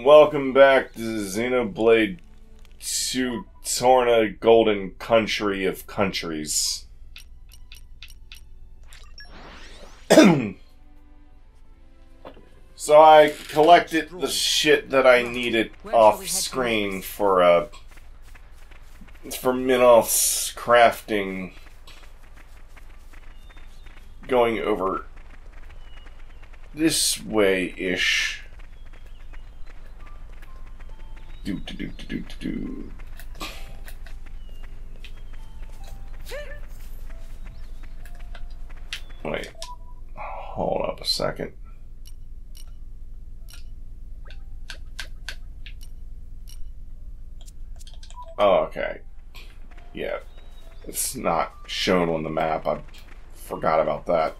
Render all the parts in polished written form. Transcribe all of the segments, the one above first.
Welcome back to Xenoblade 2 Torna Golden Country of Countries. So I collected the shit that I needed off screen for Minoth's crafting. Going over this way-ish. Wait. Hold up a second. Oh, okay. Yeah. It's not shown on the map. I forgot about that.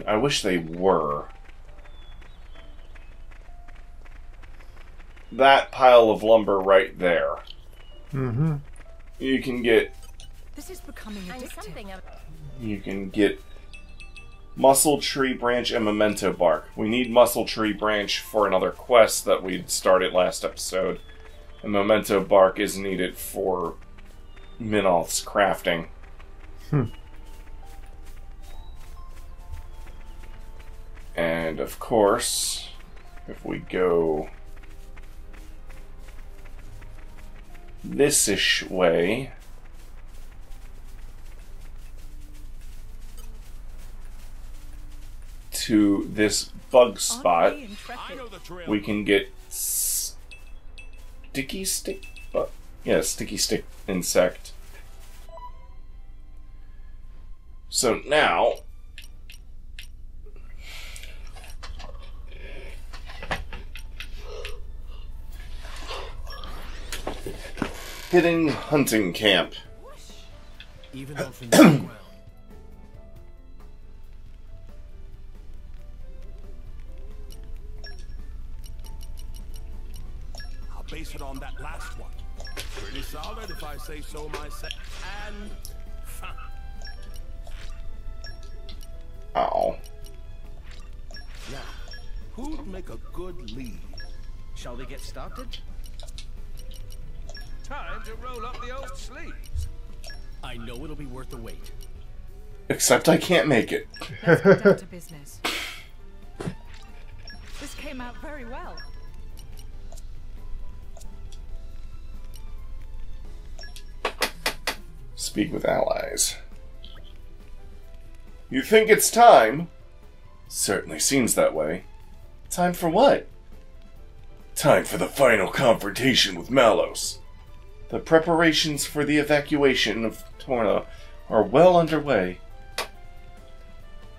I wish they were. That pile of lumber right there. Mm-hmm. You can get... This is becoming addictive. You can get Muscle Tree Branch and Memento Bark. We need Muscle Tree Branch for another quest that we started last episode. And Memento Bark is needed for Minoth's crafting. And of course, if we go this-ish way, to this bug spot, we can get sticky stick, sticky stick insect. So now, hitting hunting camp. Even off in the ground. I'll base it on that last one. Pretty solid if I say so myself. And Ow. now, who'd make a good lead? Shall we get started? Time to roll up the old sleeves. I know it'll be worth the wait. Except I can't make it. Let's get down to business. This came out very well. Speak with allies. You think it's time? Certainly seems that way. Time for what? Time for the final confrontation with Malos. The preparations for the evacuation of Torna are well underway.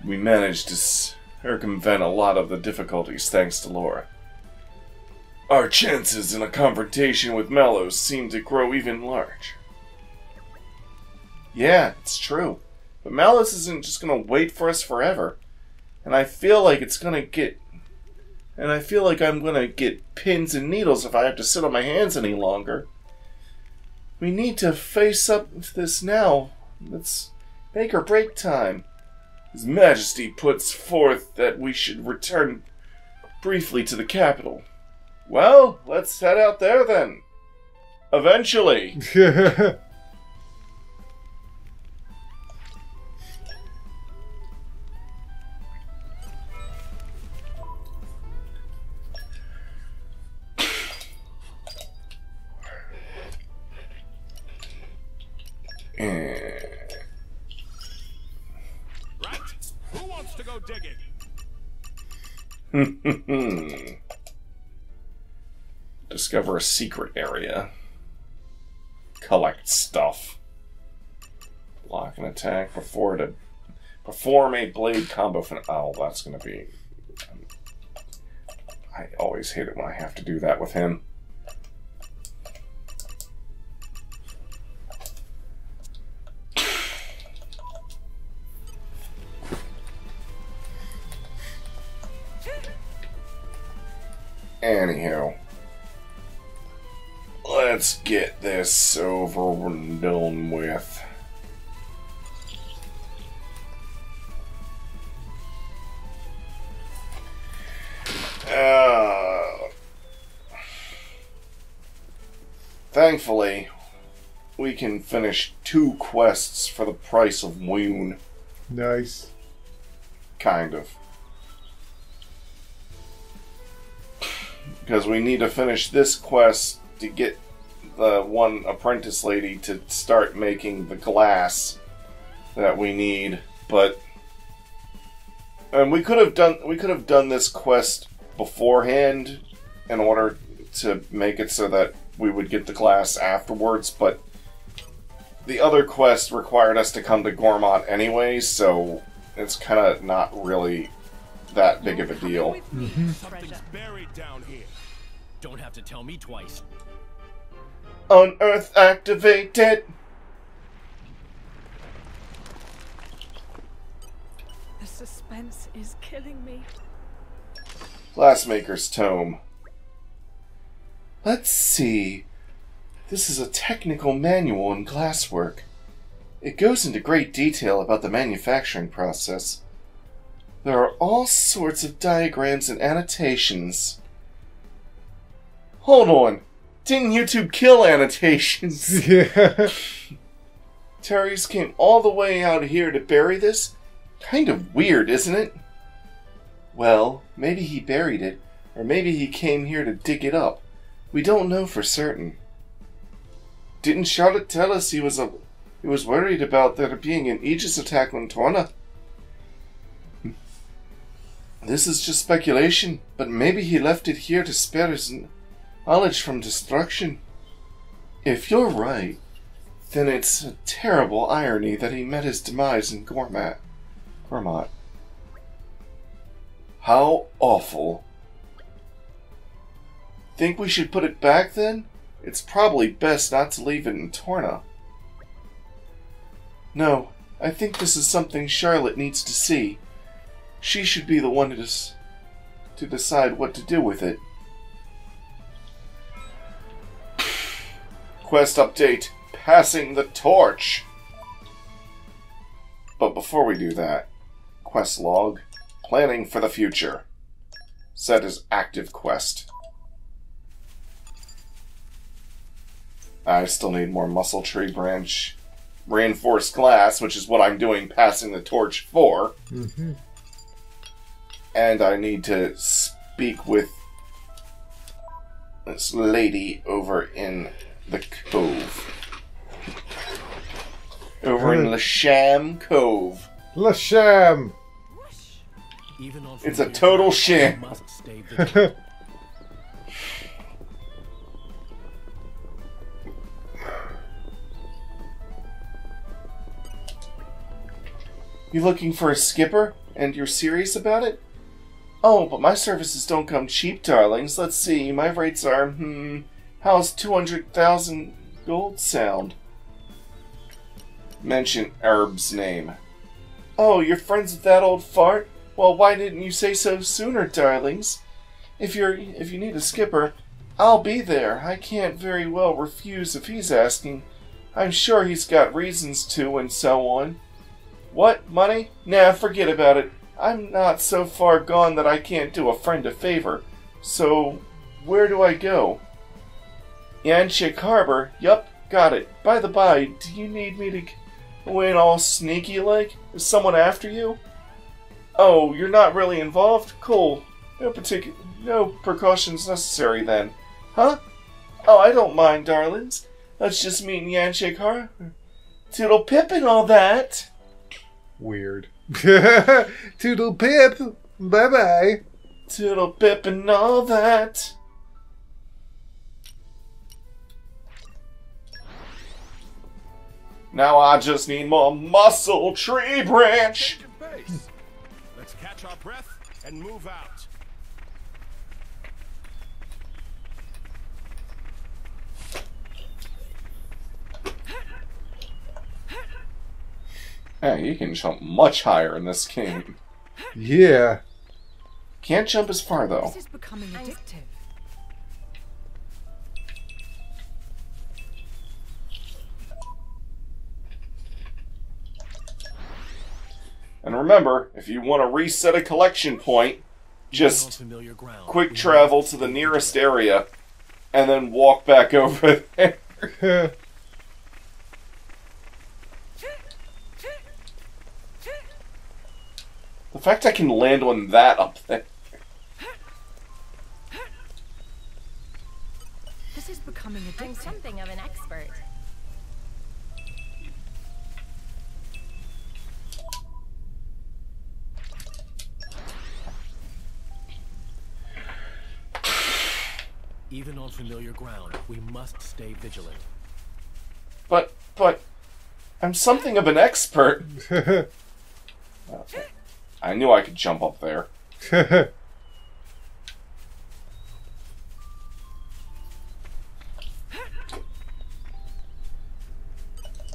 We managed to circumvent a lot of the difficulties thanks to Laura. Our chances in a confrontation with Malos seem to grow even larger. Yeah, it's true. But Malos isn't just gonna wait for us forever. And I feel like I'm gonna get pins and needles if I have to sit on my hands any longer. We need to face up to this now. It's make or break time. His Majesty puts forth that we should return briefly to the capital. Well, let's head out there then. Eventually. Right? Who wants to go digging? Discover a secret area. Collect stuff. Lock an attack before to perform a blade combo. Oh, that's gonna be. I always hate it when I have to do that with him. Anyhow, let's get this over and done with. Thankfully, we can finish 2 quests for the price of 1. Nice. Kind of. Because we need to finish this quest to get the one apprentice lady to start making the glass that we need. But and we could have done this quest beforehand in order to make it so that we would get the glass afterwards, but the other quest required us to come to Gormott anyway, so it's kind of not really that big of a deal. Something's buried down here. Don't have to tell me twice. Unearth activated! The suspense is killing me. Glassmaker's Tome. Let's see. This is a technical manual in glasswork. It goes into great detail about the manufacturing process. There are all sorts of diagrams and annotations. Hold on. Didn't YouTube kill annotations? Yeah. Terry's came all the way out here to bury this? Kind of weird, isn't it? Well, maybe he buried it, or maybe he came here to dig it up. We don't know for certain. Didn't Charlotte tell us he was worried about there being an Aegis attack on Torna? This is just speculation, but maybe he left it here to spare his knowledge from destruction. If you're right, then it's a terrible irony that he met his demise in Gormott. How awful. Think we should put it back then? It's probably best not to leave it in Torna. No, I think this is something Charlotte needs to see. She should be the one to decide what to do with it. Quest update. Passing the torch. But before we do that, quest log. Planning for the future. Set as active quest. I still need more muscle tree branch. Reinforced glass, which is what I'm doing passing the torch for. Mm-hmm. And I need to speak with this lady over in the cove. Over in Lasham Cove. Lasham! Even on It's a total sham. must stay vigilant. You looking for a skipper? And you're serious about it? Oh, but my services don't come cheap, darlings. Let's see, my rates are, how's 200,000 gold sound? Mention Herb's name. Oh, you're friends with that old fart? Well, why didn't you say so sooner, darlings? If you need a skipper, I'll be there. I can't very well refuse if he's asking. I'm sure he's got reasons to, and so on. What? Money? Nah, forget about it. I'm not so far gone that I can't do a friend a favor. So, where do I go? Yanchik Harbor. Yup, got it. By the by, do you need me to go in all sneaky-like? Is someone after you? Oh, you're not really involved? Cool. No precautions necessary then. Huh? Oh, I don't mind, darlings. Let's just meet in Yanchik Harbor. Toodle pip and all that. Weird. Toodle pip. Bye bye. Toodle pip and all that. Now I just need more muscle tree branch. Change of pace. Let's catch our breath and move out. Hey, you can jump much higher in this game. Yeah. Can't jump as far though. This is becoming addictive. And remember, if you want to reset a collection point, just Familiar ground. quick travel to the nearest area and then walk back over there. The fact I can land on that up there. This is becoming I'm addictive. something of an expert. Even on familiar ground, we must stay vigilant. But, I'm something of an expert. I knew I could jump up there.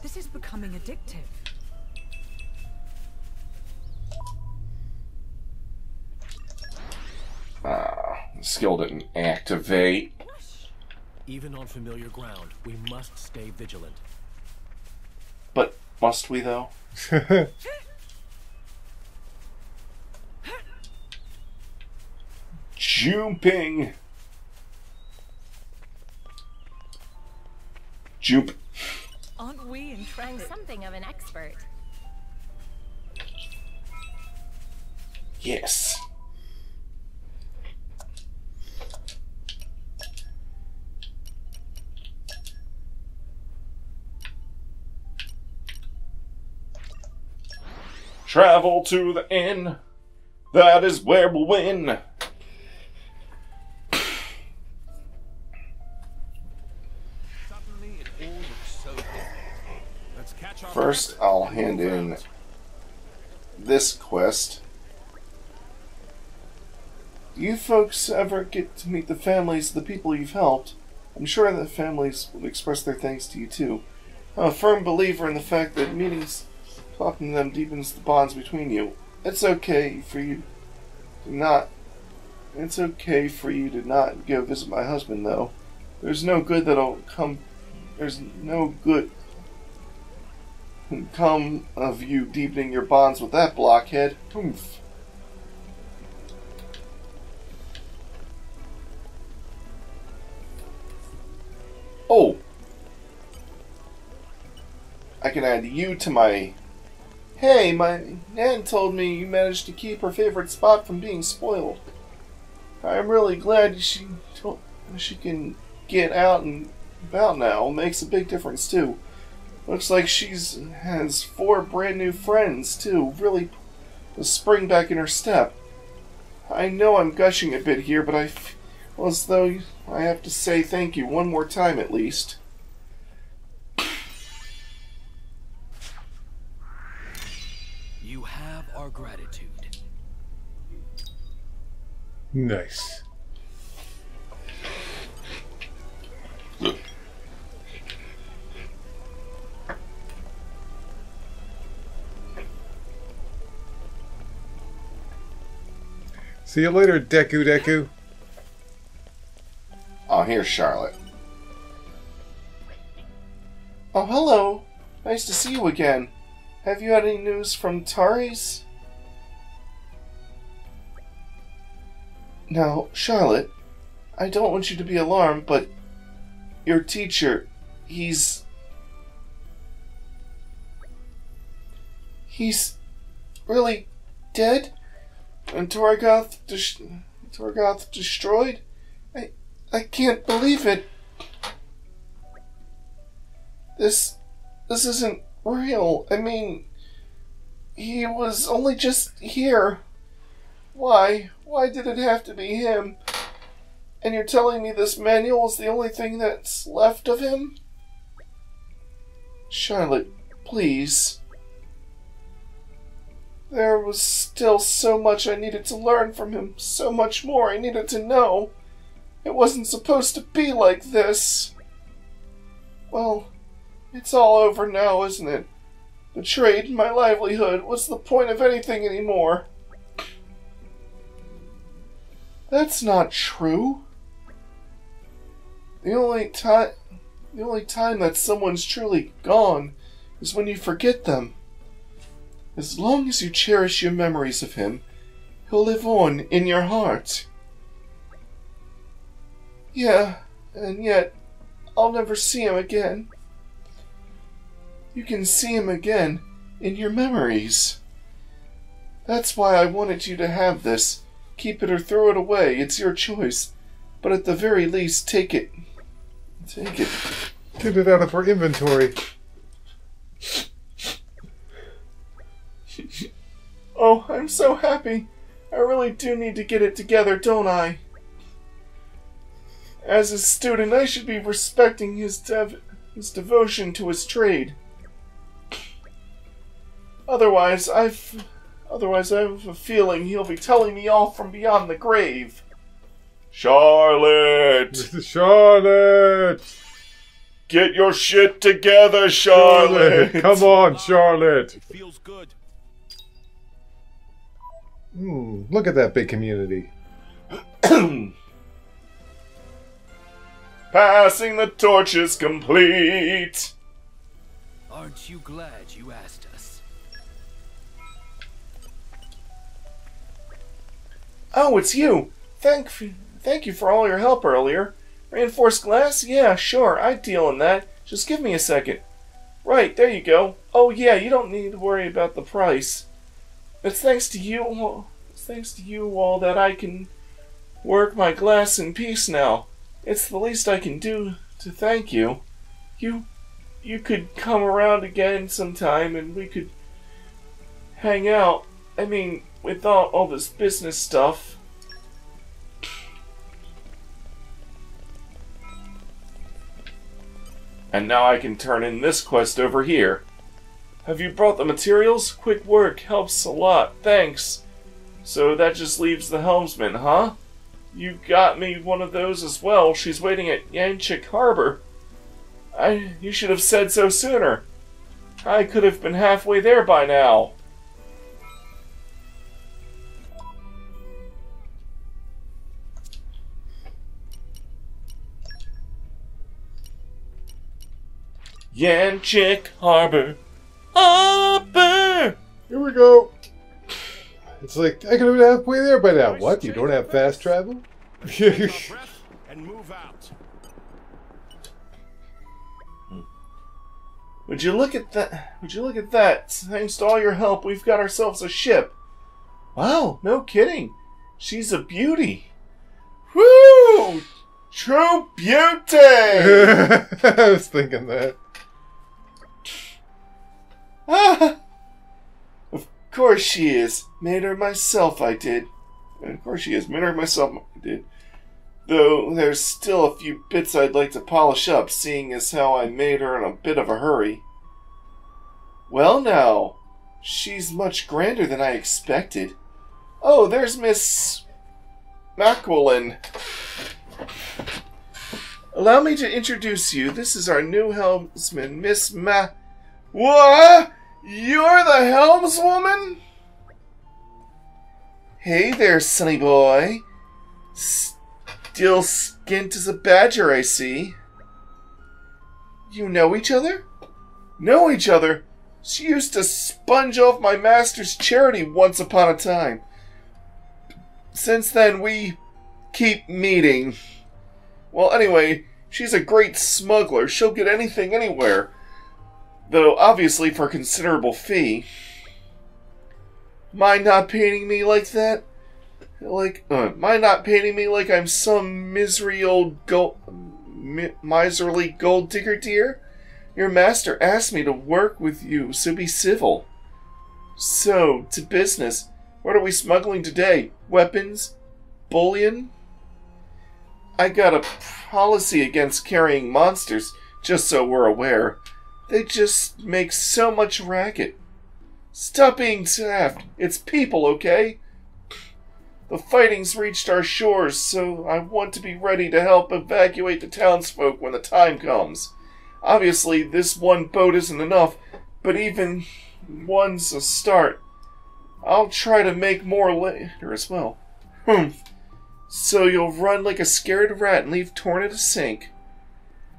This is becoming addictive. The skill didn't activate. Even on familiar ground, we must stay vigilant. But must we, though? Jumping. Jump. Aren't we I'm intrepid? something of an expert. Yes. Travel to the inn. That is where we'll win. Suddenly it all looks so different. Let's catch our First, breath I'll and hand move in out. this quest. Do you folks ever get to meet the families of the people you've helped? I'm sure the families will express their thanks to you too. I'm a firm believer in the fact that meetings, talking to them deepens the bonds between you. It's okay for you to not go visit my husband, though. There's no good can come of you deepening your bonds with that blockhead. Oomph. Oh! I can add you to my... Hey, my Nan told me you managed to keep her favorite spot from being spoiled. I'm really glad she can get out and about now. Makes a big difference, too. Looks like has 4 brand new friends, too. Really a spring back in her step. I know I'm gushing a bit here, but I feel as though I have to say thank you one more time at least. You have our gratitude. Nice. See you later, Deku Deku. Oh, here's Charlotte. Oh, hello. Nice to see you again. Have you had any news from Tari's? Now, Charlotte, I don't want you to be alarmed, but your teacher, he's really dead? And Torgoth destroyed? I can't believe it. This isn't real. I mean, he was only just here. Why? Why did it have to be him? And you're telling me this manual is the only thing that's left of him? Charlotte, please. There was still so much I needed to learn from him, so much more I needed to know. It wasn't supposed to be like this. Well, it's all over now, isn't it? Betrayed my livelihood. What's the point of anything anymore? That's not true. The only time that someone's truly gone is when you forget them. As long as you cherish your memories of him, he'll live on in your heart. Yeah, and yet, I'll never see him again. You can see him again in your memories. That's why I wanted you to have this. Keep it or throw it away. It's your choice. But at the very least, take it. Take it. Get it out of our inventory. Oh, I'm so happy. I really do need to get it together, don't I? As a student, I should be respecting his devotion to his trade. Otherwise, I have a feeling he'll be telling me all from beyond the grave. Charlotte! Charlotte! Get your shit together, Charlotte! Come on, Charlotte! It feels good. Look at that big community. Passing the torch is complete. Aren't you glad you asked us? Oh, it's you. Thank you for all your help earlier. Reinforced glass? Yeah, sure, I'd deal in that. Just give me a second. Right, there you go. Oh yeah, you don't need to worry about the price. It's thanks to you all that I can work my glass in peace now. It's the least I can do to thank you. You could come around again sometime and we could hang out. I mean, without all this business stuff. And now I can turn in this quest over here. Have you brought the materials? Quick work helps a lot, thanks. So that just leaves the helmsman, huh? You got me one of those as well. She's waiting at Yanchik Harbor. You should have said so sooner. I could have been halfway there by now. Yanchik Harbor. Harbor! Here we go. It's like, I could have been halfway there by now. What? You don't have fast travel? Take a breath and move out. Would you look at that? Would you look at that? Thanks to all your help, we've got ourselves a ship. Wow, no kidding. She's a beauty. Woo! True beauty! I was thinking that. Ah! Of course she is. Made her myself, I did. Of course she is. Made her myself, I did. Though there's still a few bits I'd like to polish up, seeing as how I made her in a bit of a hurry. Well now, she's much grander than I expected. Oh, there's Miss Macquillan. Allow me to introduce you. This is our new helmsman, Miss What? You're the helmswoman? Hey there, sonny boy. Still skint as a badger, I see. You know each other? Know each other? She used to sponge off my master's charity once upon a time. Since then, we keep meeting. Well, anyway, she's a great smuggler. She'll get anything anywhere. Though, obviously, for a considerable fee. Mind not painting me like that? Mind not painting me like I'm some miserly gold digger, dear? Your master asked me to work with you, so be civil. So, to business. What are we smuggling today? Weapons? Bullion? I got a policy against carrying monsters, just so we're aware. They just make so much racket. Stop being daft. It's people, okay? The fighting's reached our shores, so I want to be ready to help evacuate the townsfolk when the time comes. Obviously, this one boat isn't enough, but even one's a start. I'll try to make more later as well. So you'll run like a scared rat and leave Torna to sink.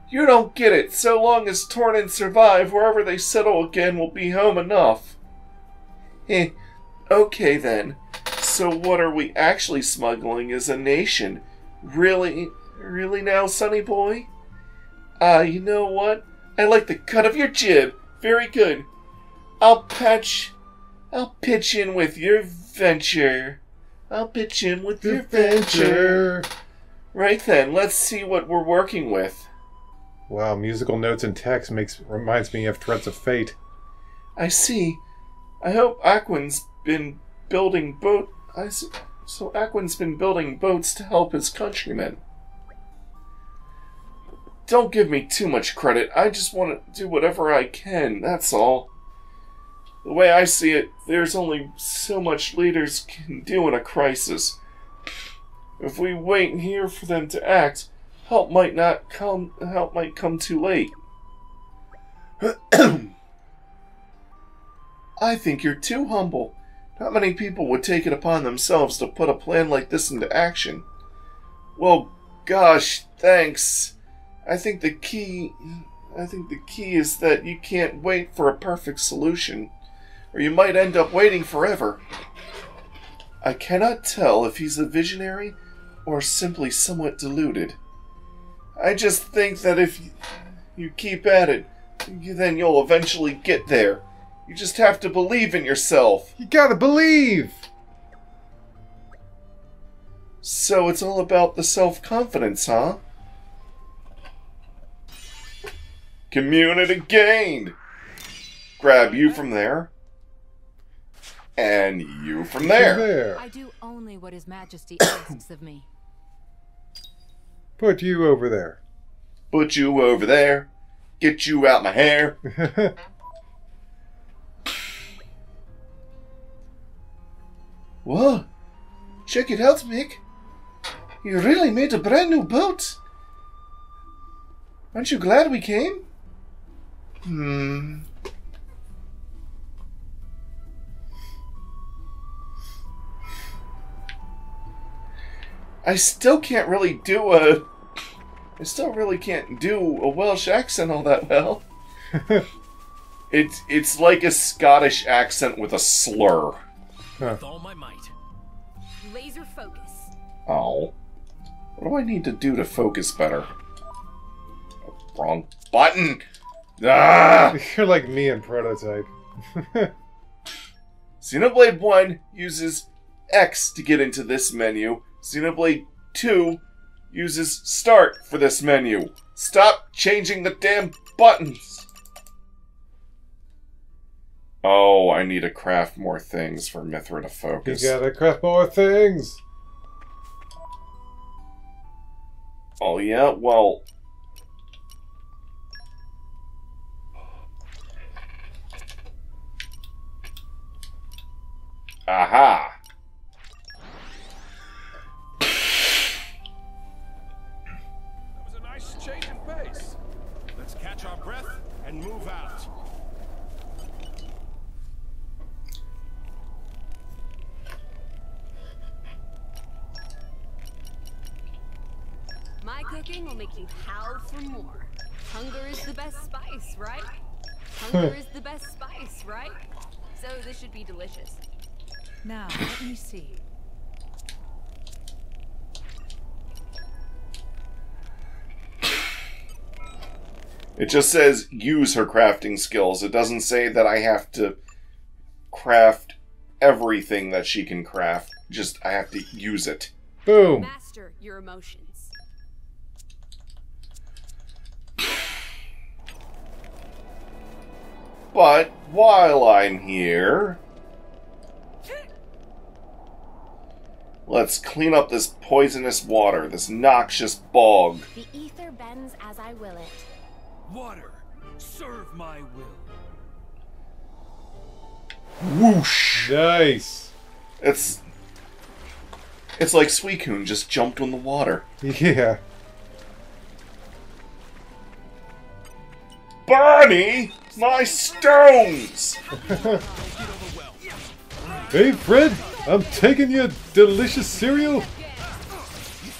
You don't get it. So long as Torna survive, wherever they settle again will be home enough. Okay then. So what are we actually smuggling is a nation. Really now, sonny boy? You know what? I like the cut of your jib. Very good. I'll pitch in with your venture. I'll pitch in with your venture. Right then, let's see what we're working with. Wow, musical notes and text reminds me of Threats of Fate. I see. I hope Aquin's been building So Aquin's been building boats to help his countrymen. Don't give me too much credit. I just want to do whatever I can, that's all. The way I see it, there's only so much leaders can do in a crisis. If we wait here for them to act, help might come too late. I think you're too humble. Not many people would take it upon themselves to put a plan like this into action. Well, gosh, thanks. I think the key is that you can't wait for a perfect solution, or you might end up waiting forever. I cannot tell if he's a visionary or simply somewhat deluded. I just think that if you keep at it, then you'll eventually get there. You just have to believe in yourself. You gotta believe! So it's all about the self-confidence, huh? Community gained! Grab you from there. And you from there. I do only what His Majesty asks of me. Put you over there. Put you over there. Get you out my hair. Whoa. Check it out, Mick. You really made a brand new boat. Aren't you glad we came? I still really can't do a Welsh accent all that well. It's like a Scottish accent with a slur. With all my might. Laser focus. Oh. What do I need to do to focus better? Wrong button! Ah! You're like me in Prototype. Xenoblade 1 uses X to get into this menu. Xenoblade 2 uses Start for this menu. Stop changing the damn buttons! Oh, I need to craft more things for Mithra to focus. You gotta craft more things! Oh yeah? Well... Aha! That was a nice change in pace. Let's catch our breath and move out. My cooking will make you howl for more. Hunger is the best spice, right? Hunger is the best spice, right? So this should be delicious. Now, let me see. It just says use her crafting skills. It doesn't say that I have to craft everything that she can craft. Just, I have to use it. Boom! Master your emotions. But while I'm here, let's clean up this poisonous water, this noxious bog. The ether bends as I will it. Water, serve my will. Whoosh! Nice! It's like Suicune just jumped on the water. Yeah. Barney! My stones! Hey, Fred! I'm taking your delicious cereal!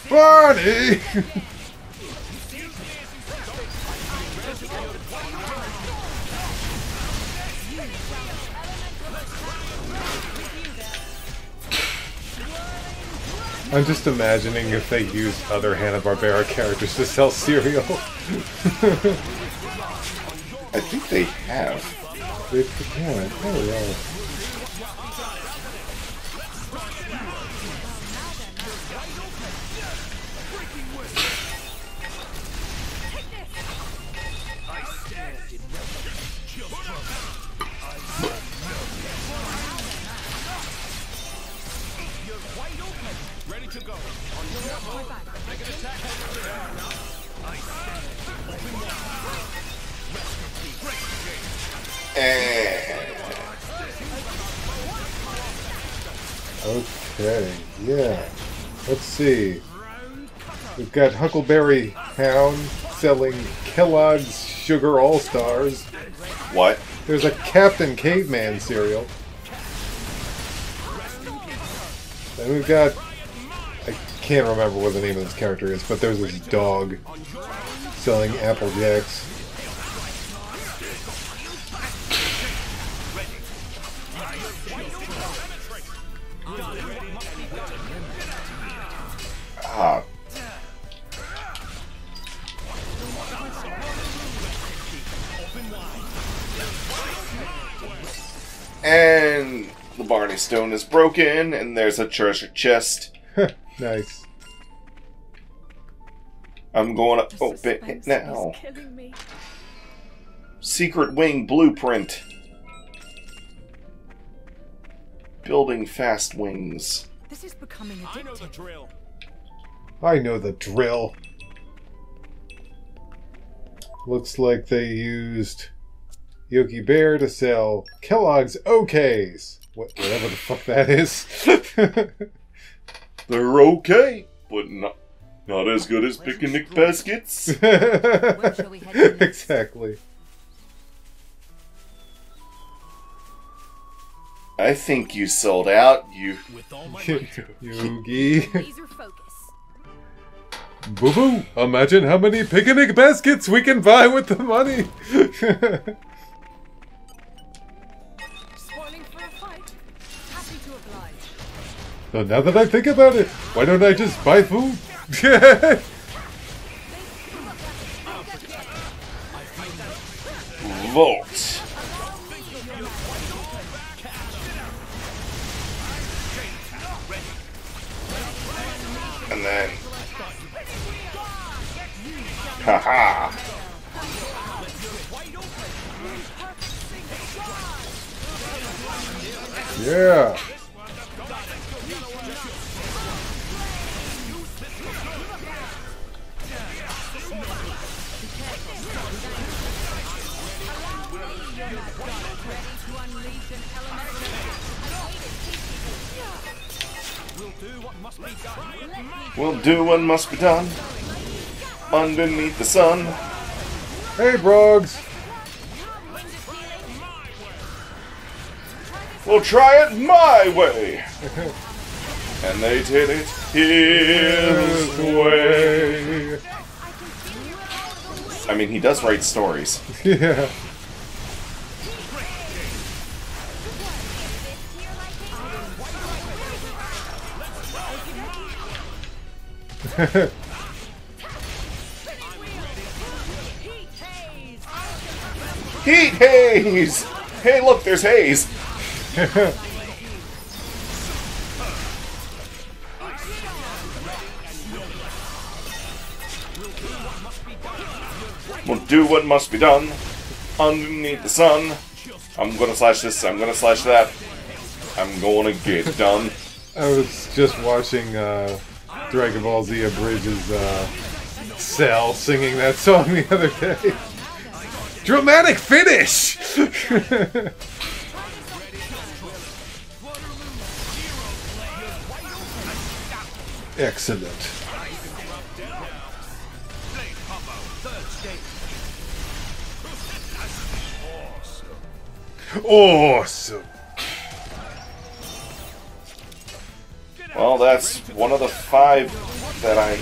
Barney! I'm just imagining if they used other Hanna-Barbera characters to sell cereal. I think they have. Yeah, oh yeah. Ready to go. Okay, yeah. Let's see. We've got Huckleberry Hound selling Kellogg's Sugar All-Stars. What? There's a Captain Caveman cereal. And we've got... I can't remember what the name of this character is, but there's this dog selling Apple Jacks. Ah. And the Barney Stone is broken, and there's a treasure chest. Nice. I'm going to open it now. Secret Wing Blueprint. Building fast wings. This is becoming I know the addictive. drill. I know the drill. Looks like they used Yogi Bear to sell Kellogg's OKs. Whatever the fuck that is. They're okay, but not as good as picnic baskets. Where shall we head next? Exactly. I think you sold out, you... With all my might. Yogi. Laser focus. Boo boo! Imagine how many picnic baskets we can buy with the money! Spoiling for a fight. Happy to oblige. So now that I think about it, why don't I just buy food? Volt. And then... Haha! Yeah! We'll do what must be done. Underneath the sun. Hey, Brogs! We'll try it my way. And they did it his way. I mean, he does write stories. Yeah. Heat haze! Hey, look, there's haze! We'll do what must be done. Underneath the sun. I'm gonna slash this, I'm gonna slash that. I'm gonna get it done. I was just watching Dragon Ball Z Abridge's Cell singing that song the other day. Dramatic finish! Excellent. Awesome. Well, that's one of the 5 that I...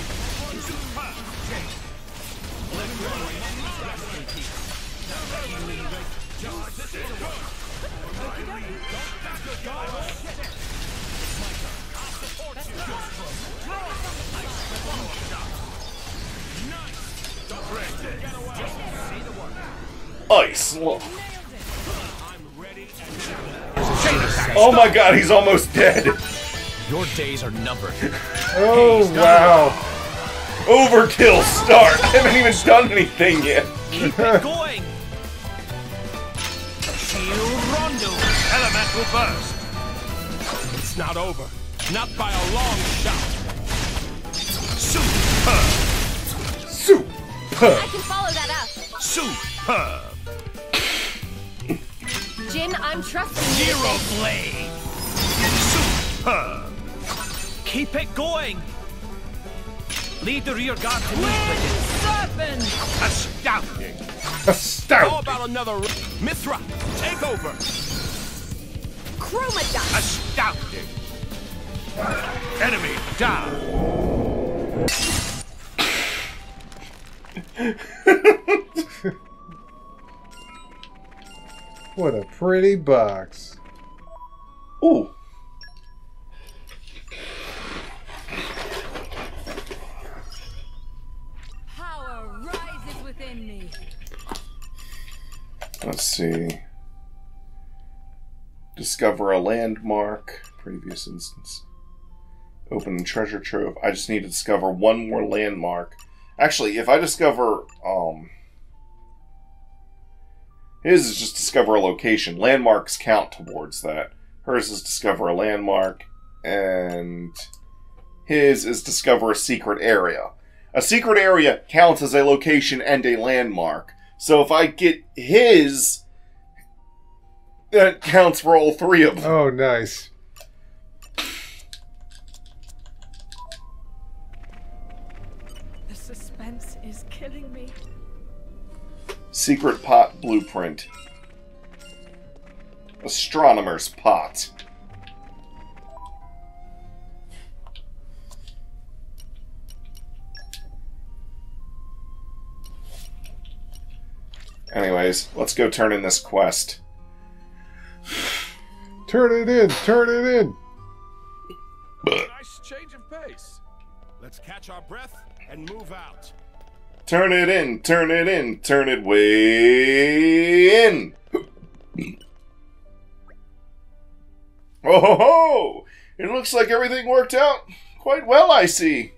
Ice. Oh my god, he's almost dead. Your days are numbered. Oh, wow. Overkill start. I haven't even done anything yet. Keep it going. Shield Rondo. Elemental burst. It's not over. Not by a long shot. Superb. I can follow that up. Superb. Jin, I'm trusting you. Zero blade. Superb. Keep it going. Lead the rear guard to me. Serpent! Astounding. How Astounding. about another Mithra? Take over. Chroma dust. Astounding. Enemy down. What a pretty box. Ooh. Power rises within me. Let's see. Discover a landmark. Previous instance. Open treasure trove. I just need to discover one more landmark. Actually, if I discover, his is just discover a location. Landmarks count towards that. Hers is discover a landmark, and his is discover a secret area. A secret area counts as a location and a landmark. So if I get his, that counts for all three of them. Oh, nice. The suspense is killing me. Secret pot blueprint. Astronomer's pot. Anyways, let's go turn in this quest. Turn it in. Turn it in. Nice change of pace. Let's catch our breath and move out. Turn it in, turn it in, turn it way in. Oh ho ho! It looks like everything worked out quite well, I see.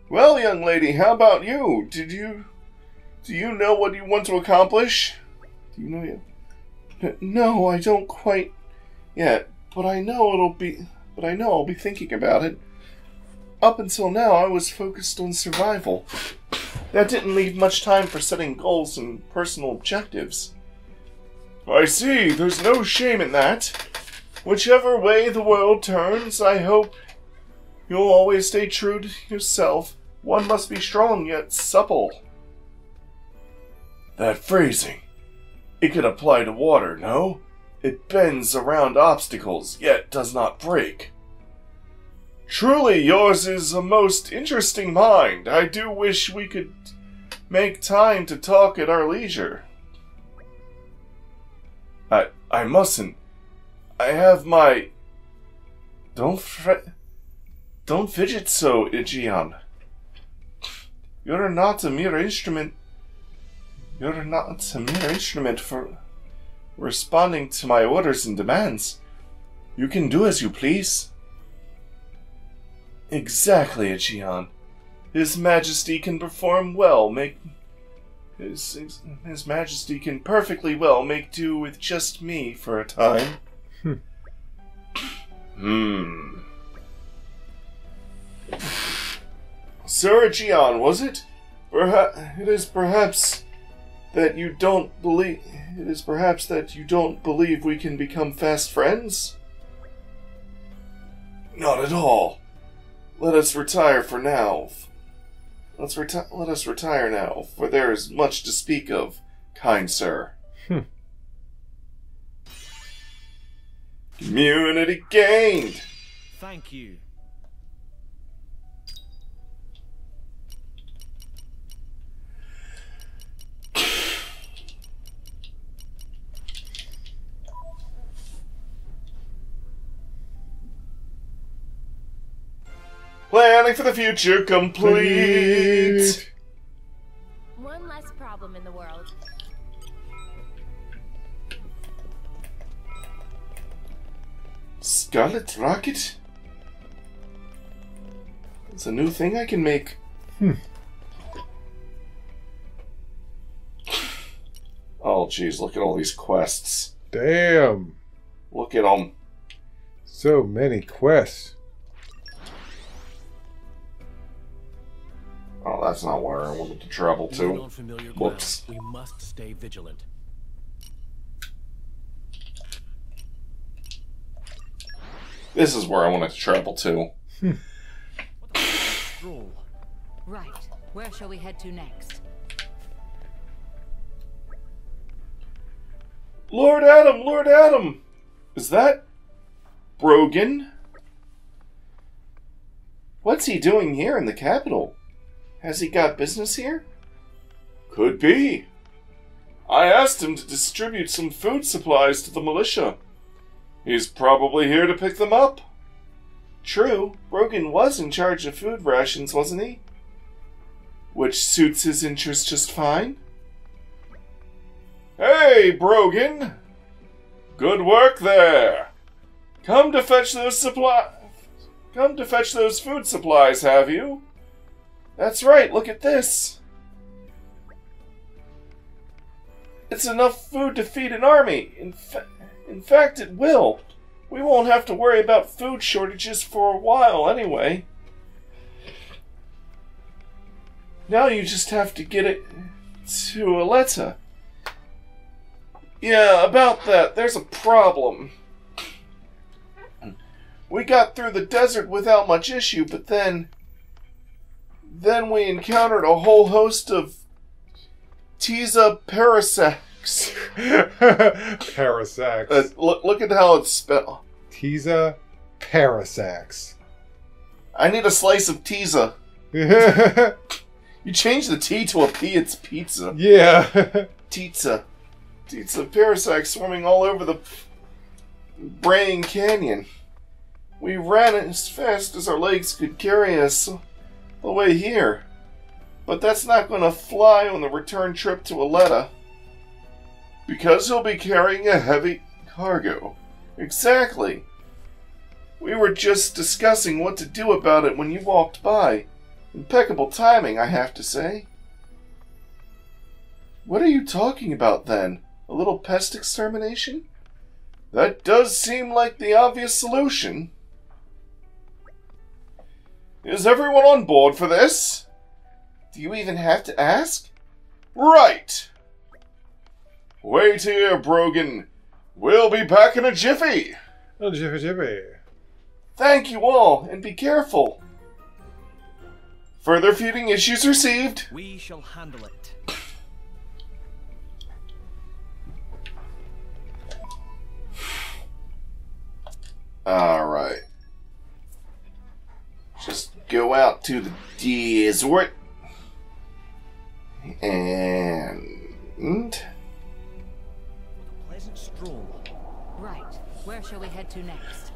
Well, young lady, how about you? Do you know what you want to accomplish? Do you know yet? No, I don't quite yet, but I know I'll be thinking about it. Up until now, I was focused on survival. That didn't leave much time for setting goals and personal objectives. I see, there's no shame in that. Whichever way the world turns, I hope you'll always stay true to yourself. One must be strong yet supple. That phrasing. It could apply to water, no? It bends around obstacles, yet does not break. Truly, yours is a most interesting mind. I do wish we could make time to talk at our leisure. I mustn't. I have my... Don't fidget so, Ichian. You're not a mere instrument for responding to my orders and demands. You can do as you please. Exactly, Ichian. His Majesty can perform well, His Majesty can perfectly well make do with just me for a time. Sir Ichian, was it? It is perhaps that you don't believe we can become fast friends? Not at all. Let us retire for now. Let us retire now, for there is much to speak of, kind sir. Immunity gained! Thank you. Planning for the future complete. One less problem in the world. Scarlet rocket? It's a new thing I can make. Oh, jeez, look at all these quests. Damn. Look at them. So many quests. Oh, that's not where I wanted to travel Even to. on familiar ground, Whoops. we must stay vigilant. This is where I wanted to travel to. Stroll. Right. Where shall we head to next? Lord Adam! Lord Adam! Is that Brogan? What's he doing here in the capital? Has he got business here? Could be. I asked him to distribute some food supplies to the militia. He's probably here to pick them up. True, Brogan was in charge of food rations, wasn't he? Which suits his interests just fine. Hey, Brogan! Good work there! Come to fetch those food supplies, have you? That's right, look at this. It's enough food to feed an army. In fact, it will. We won't have to worry about food shortages for a while anyway. Now you just have to get it to Aletta. Yeah, about that, there's a problem. We got through the desert without much issue, but then we encountered a whole host of Tiza Parasacks. Parasacks. Look at how it's spelled. Tiza Parasacks. I need a slice of Tiza. You change the T to a P, it's pizza. Yeah. Tiza. Tiza Parasacks swarming all over the Brain Canyon. We ran as fast as our legs could carry us the way here. But that's not going to fly on the return trip to Aletta. Because he'll be carrying a heavy cargo. Exactly. We were just discussing what to do about it when you walked by. Impeccable timing, I have to say. What are you talking about then? A little pest extermination? That does seem like the obvious solution. Is everyone on board for this? Do you even have to ask? Right! Wait here, Brogan. We'll be back in a jiffy. Oh, jiffy jiffy. Thank you all, and be careful. Further feeding issues received. We shall handle it. Alright. Just go out to the desert. And... Pleasant stroll. Right. Where shall we head to next?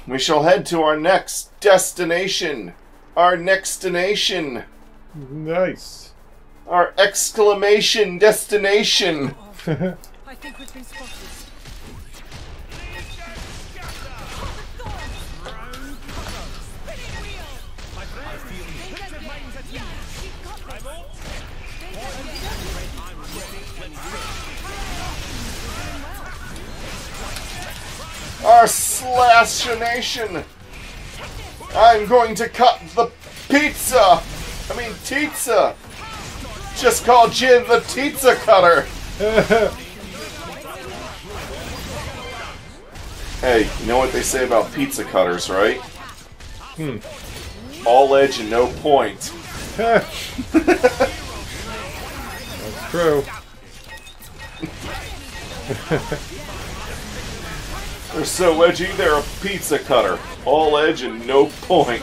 we shall head to our next destination. Our nextination. Nice. Our exclamation destination. I think we've been spotted. Our slashination. I'm going to cut the pizza. I mean, pizza. Just call Jin the pizza cutter. Hey, you know what they say about pizza cutters, right? All edge and no point. That's true. They're so edgy, they're a pizza cutter. All edge and no point.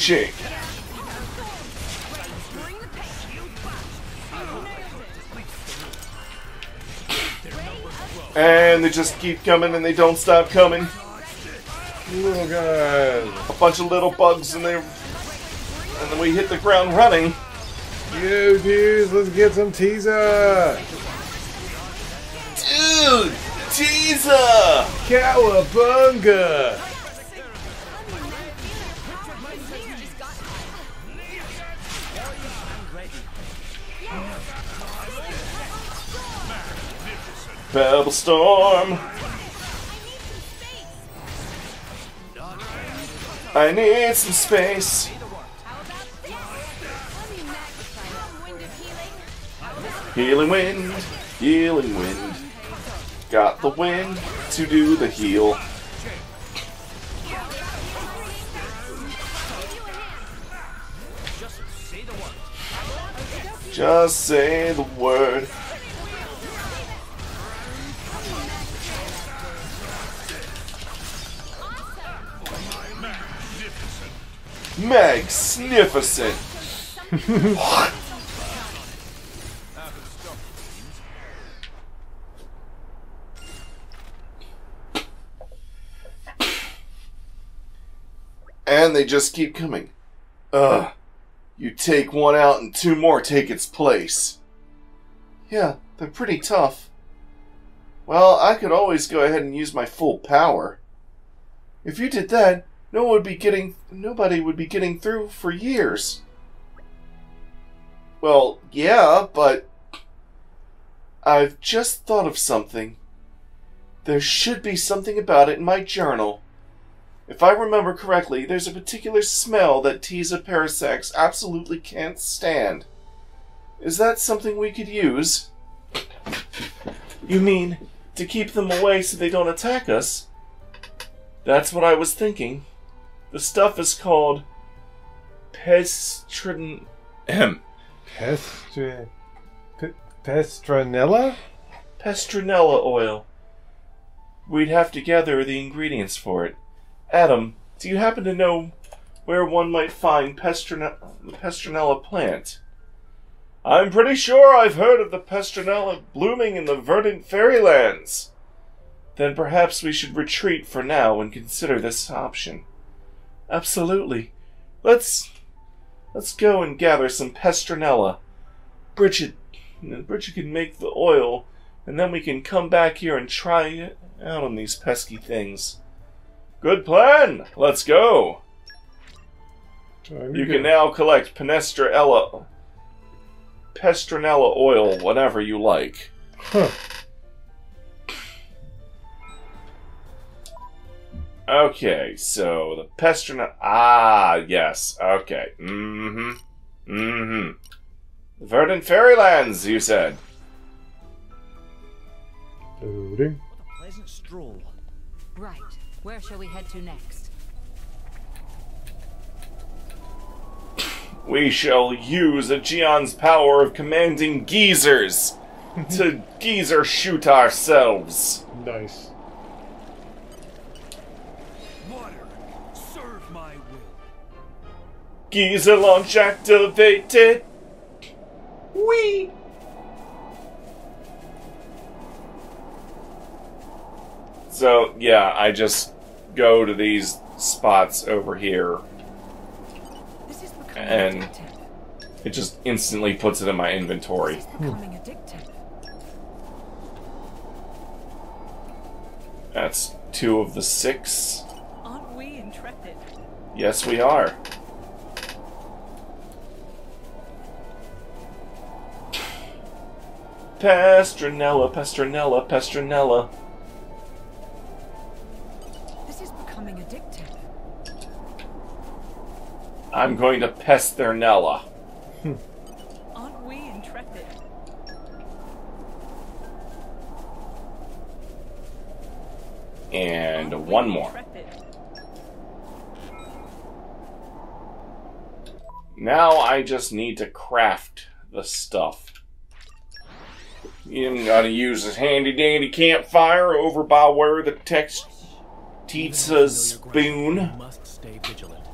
shake. And they just keep coming and they don't stop coming. Little guys. A bunch of little bugs and then we hit the ground running. Yo, dudes, let's get some teaser. Dude, teaser! Cowabunga! Pebble Storm. I need some space. Healing wind, healing wind. Got the wind to do the heal. Just say the word. Magnificent. And they just keep coming. Ugh. You take one out and two more take its place. Yeah, they're pretty tough. Well, I could always go ahead and use my full power. If you did that, nobody would be getting through for years. Well, yeah, but I've just thought of something. There should be something about it in my journal. If I remember correctly, there's a particular smell that Tiza Parasax absolutely can't stand. Is that something we could use? You mean, to keep them away so they don't attack us? That's what I was thinking. The stuff is called Pestranella? Pestranella oil. We'd have to gather the ingredients for it. Adam, do you happen to know where one might find the Pestranella plant? I'm pretty sure I've heard of the Pestranella blooming in the verdant fairylands. Then perhaps we should retreat for now and consider this option. Absolutely. Let's go and gather some Pestranella. Bridget can make the oil, and then we can come back here and try it out on these pesky things. Good plan! Let's go! You can now collect Pestranella oil whenever you like. Huh. Okay, so the Pestranella... Ah, yes. Okay. The Verdant Fairylands, you said. Loading. What a pleasant stroll. Right. Where shall we head to next? We shall use Aegeon's power of commanding geezers to geezer shoot ourselves. Nice. Water, serve my will. Geezer launch activated. Whee! So, yeah, I just go to these spots over here, This is becoming and addictive. it just instantly puts it in my inventory. This is becoming addictive. That's 2 of the 6. Aren't we intrepid? Yes, we are. Pestranella, Pestranella, Pestranella. This is becoming addictive. I'm going to pest their Nella. Aren't we intrepid? And Aren't we one more. intrepid? Now I just need to craft the stuff. You even gotta use this handy dandy campfire over by where the text Titsa's spoon. Must stay vigilant.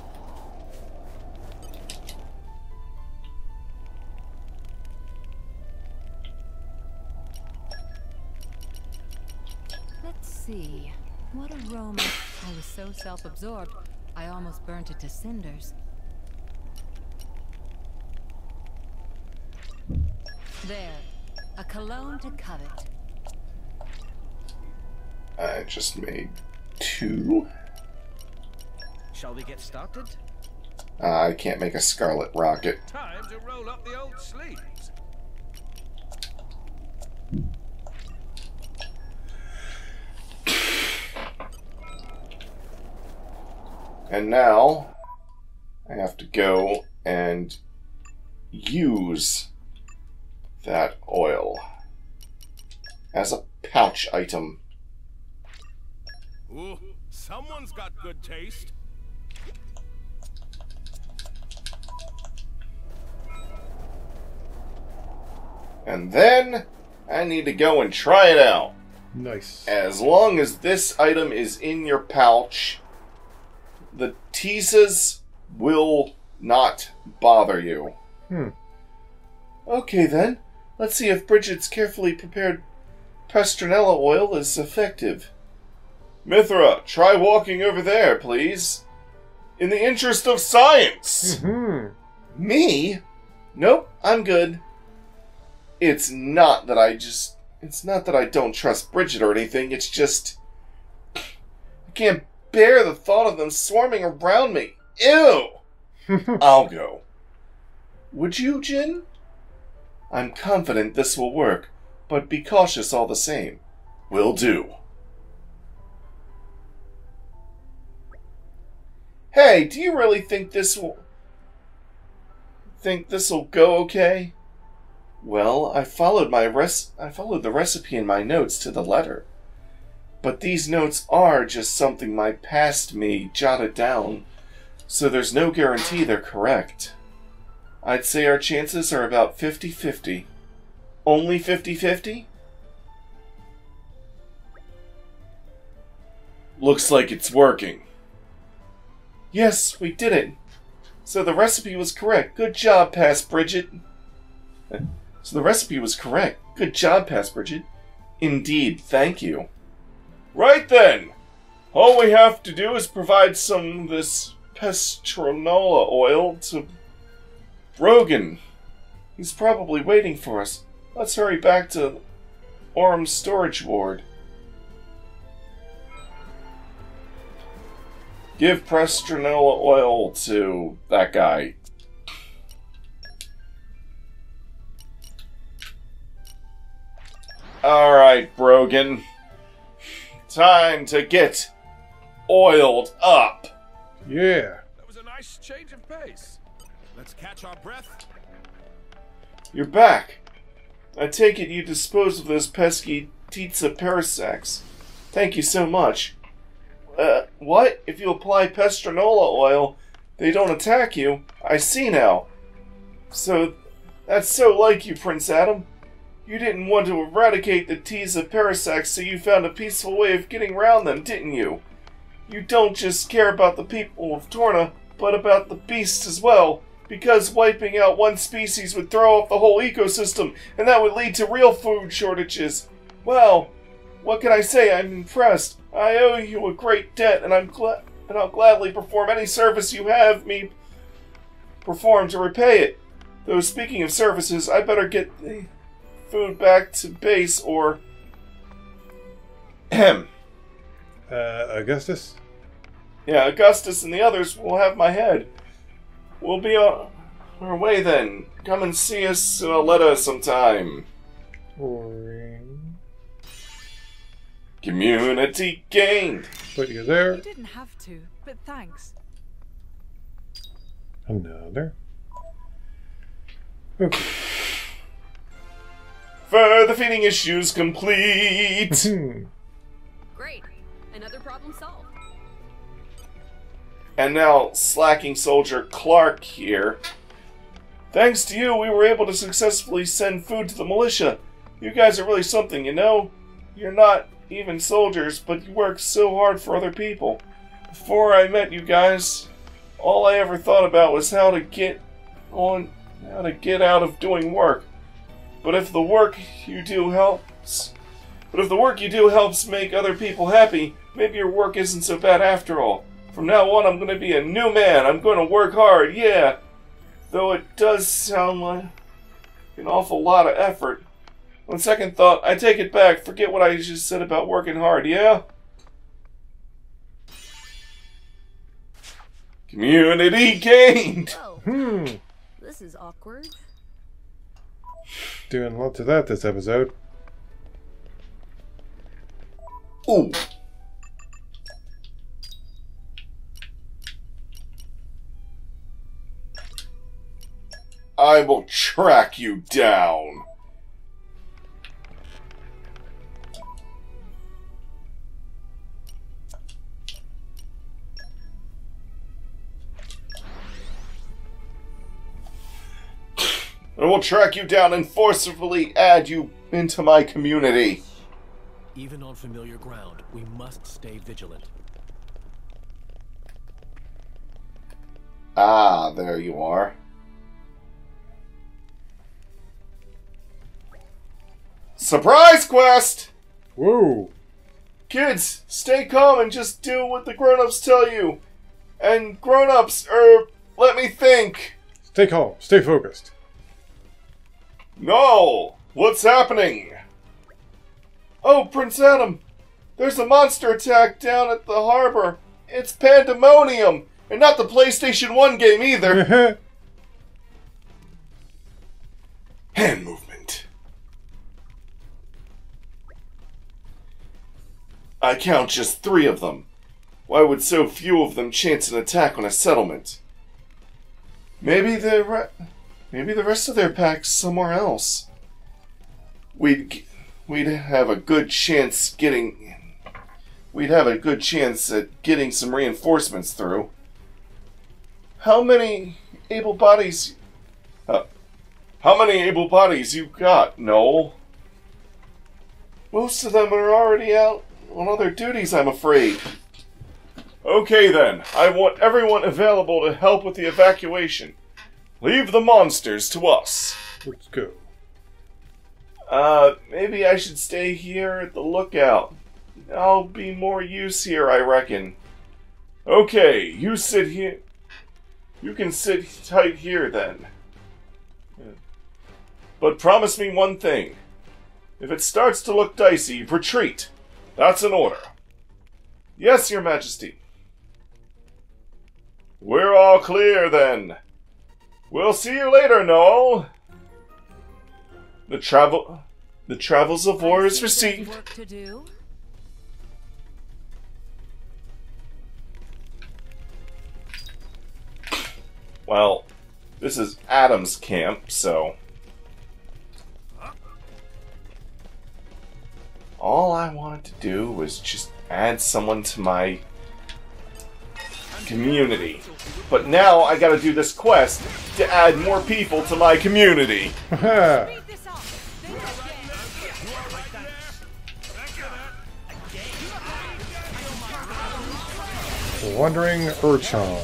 see. What aroma? I was so self-absorbed, I almost burnt it to cinders. There. A cologne to covet. I just made 2. Shall we get started? I can't make a scarlet rocket. Time to roll up the old sleeves. And now I have to go and use that oil as a pouch item. Ooh, someone's got good taste. And then I need to go and try it out. Nice. As long as this item is in your pouch, the teases will not bother you. Okay then, let's see if Bridget's carefully prepared Pestronella oil is effective. Mithra, try walking over there, please. In the interest of science! Me? Nope, I'm good. It's not that I don't trust Bridget or anything, it's just... I can't bear the thought of them swarming around me. Ew! I'll go. Would you, Jin? I'm confident this will work, but be cautious all the same. Will do. Hey, do you really think this'll go okay? Well, I followed the recipe in my notes to the letter. But these notes are just something my past me jotted down, so there's no guarantee they're correct. I'd say our chances are about 50-50. Only 50-50? Looks like it's working. Yes, we did it. So the recipe was correct. Good job, Past Bridget. So the recipe was correct. Good job, Past Bridget. Indeed, thank you. Right then! All we have to do is provide some of this Pestronella oil to Brogan. He's probably waiting for us. Let's hurry back to Orm's storage ward. Give Pestronella oil to that guy. Alright, Brogan. Time to get oiled up. Yeah. That was a nice change of pace. Let's catch our breath. You're back. I take it you disposed of those pesky Titsa parasacks. Thank you so much. What? If you apply Pestronella oil, they don't attack you? I see now. So, that's so like you, Prince Adam. You didn't want to eradicate the Titsa parasacks, so you found a peaceful way of getting around them, didn't you? You don't just care about the people of Torna, but about the beasts as well, because wiping out one species would throw off the whole ecosystem, and that would lead to real food shortages. Well, what can I say? I'm impressed. I owe you a great debt, and I'll gladly perform any service you have me perform to repay it. Though speaking of services, I better get the food back to base, or Augustus? Yeah, Augustus and the others will have my head. We'll be on our way then. Come and see us in Aletta sometime. Ring. Community gained. Put you there. You didn't have to, but thanks. Another. Okay. Further feeding issues complete. Great. Another problem solved. And now, slacking soldier Clark here. Thanks to you, we were able to successfully send food to the militia. You guys are really something, you know? You're not even soldiers, but you work so hard for other people. Before I met you guys, all I ever thought about was how to get out of doing work. But if the work you do helps But if the work you do helps make other people happy, maybe your work isn't so bad after all. From now on, I'm going to be a new man. I'm going to work hard, yeah. Though it does sound like an awful lot of effort. On second thought, I take it back. Forget what I just said about working hard, yeah? Community gained! Oh, this is awkward. Doing lots of that this episode. Ooh. I will track you down. I will track you down and forcibly add you into my community. Even on familiar ground, we must stay vigilant. Ah, there you are. Surprise quest! Whoa! Kids, stay calm and just do what the grown-ups tell you. And grown-ups, let me think. Stay calm. Stay focused. No! What's happening? Oh, Prince Adam! There's a monster attack down at the harbor. It's pandemonium! And not the PlayStation 1 game either. Hand movement. I count just 3 of them. Why would so few of them chance an attack on a settlement? Maybe the rest of their pack's somewhere else. We'd have a good chance at getting some reinforcements through. How many able bodies you got, Noel? Most of them are already out on other duties, I'm afraid. Okay then, I want everyone available to help with the evacuation. Leave the monsters to us. Let's go. Maybe I should stay here at the lookout. I'll be more use here, I reckon. Okay, you sit here. You can sit tight here then. But promise me one thing. If it starts to look dicey, retreat. That's an order. Yes, Your Majesty. We're all clear then. We'll see you later, Noel. The Travels of War is received. Work to do. Well, this is Adam's camp, so... all I wanted to do was just add someone to my community. But now I gotta do this quest to add more people to my community. Wandering Urchan.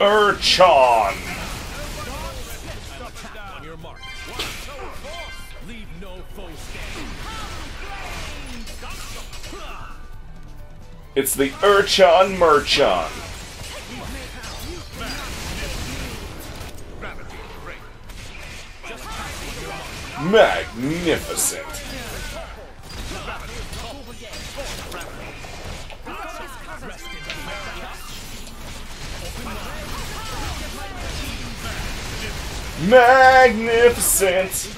Urchan! On your mark. Leave no foe standing. It's the Urchan Merchan. Magnificent. Magnificent.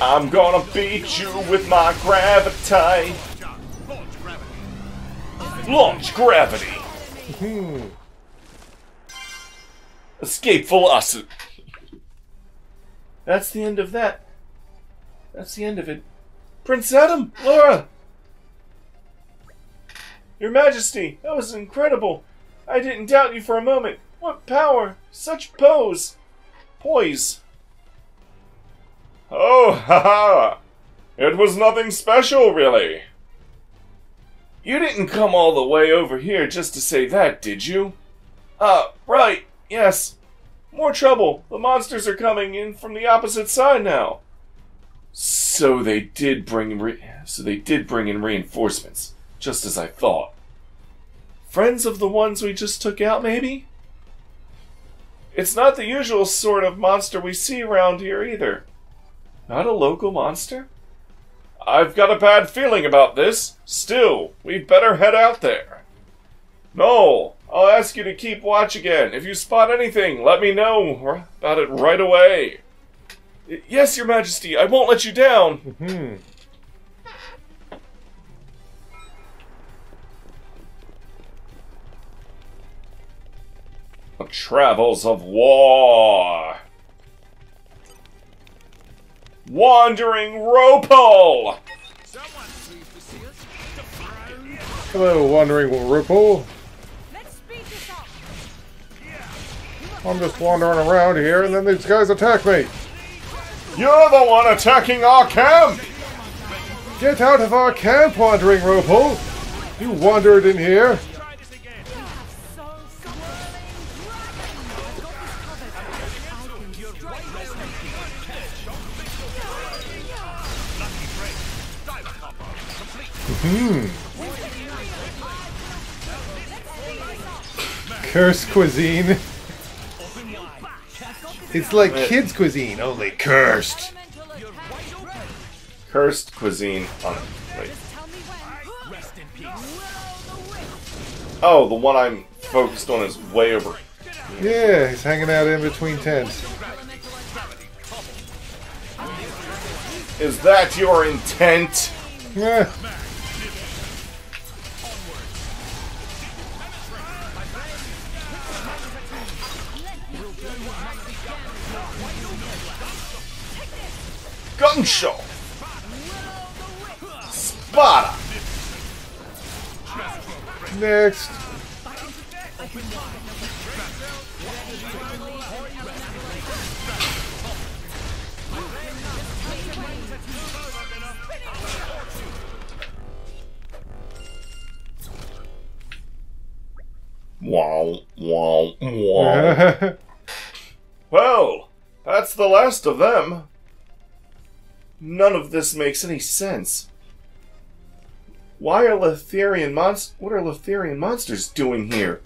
I'm gonna beat you with my gravity. Launch gravity. Escape velocity. That's the end of that. That's the end of it. Prince Adam, Laura. Your Majesty, that was incredible. I didn't doubt you for a moment. What power! Such poise! Oh, ha ha! It was nothing special, really. You didn't come all the way over here just to say that, did you? Right, yes. More trouble. The monsters are coming in from the opposite side now. So they did bring in reinforcements, just as I thought. Friends of the ones we just took out, maybe? It's not the usual sort of monster we see around here, either. Not a local monster? I've got a bad feeling about this. Still, we'd better head out there. Noel, I'll ask you to keep watch again. If you spot anything, let me know about it right away. Yes, Your Majesty, I won't let you down. The Travels of War. Wandering Ropal! Hello, Wandering Ropal. I'm just wandering around here, and then these guys attack me. You're the one attacking our camp! Get out of our camp, Wandering Ropal! You wandered in here. Cursed cuisine. It's like kids' cuisine, only cursed. Cursed cuisine. Wait. Oh, the one I'm focused on is way over. Yeah, he's hanging out in between tents. Is that your intent? Yeah. Gunshot! Spada! Next. Wow, wow, wow. Well, that's the last of them. None of this makes any sense. Why are Letherian what are Letherian monsters doing here?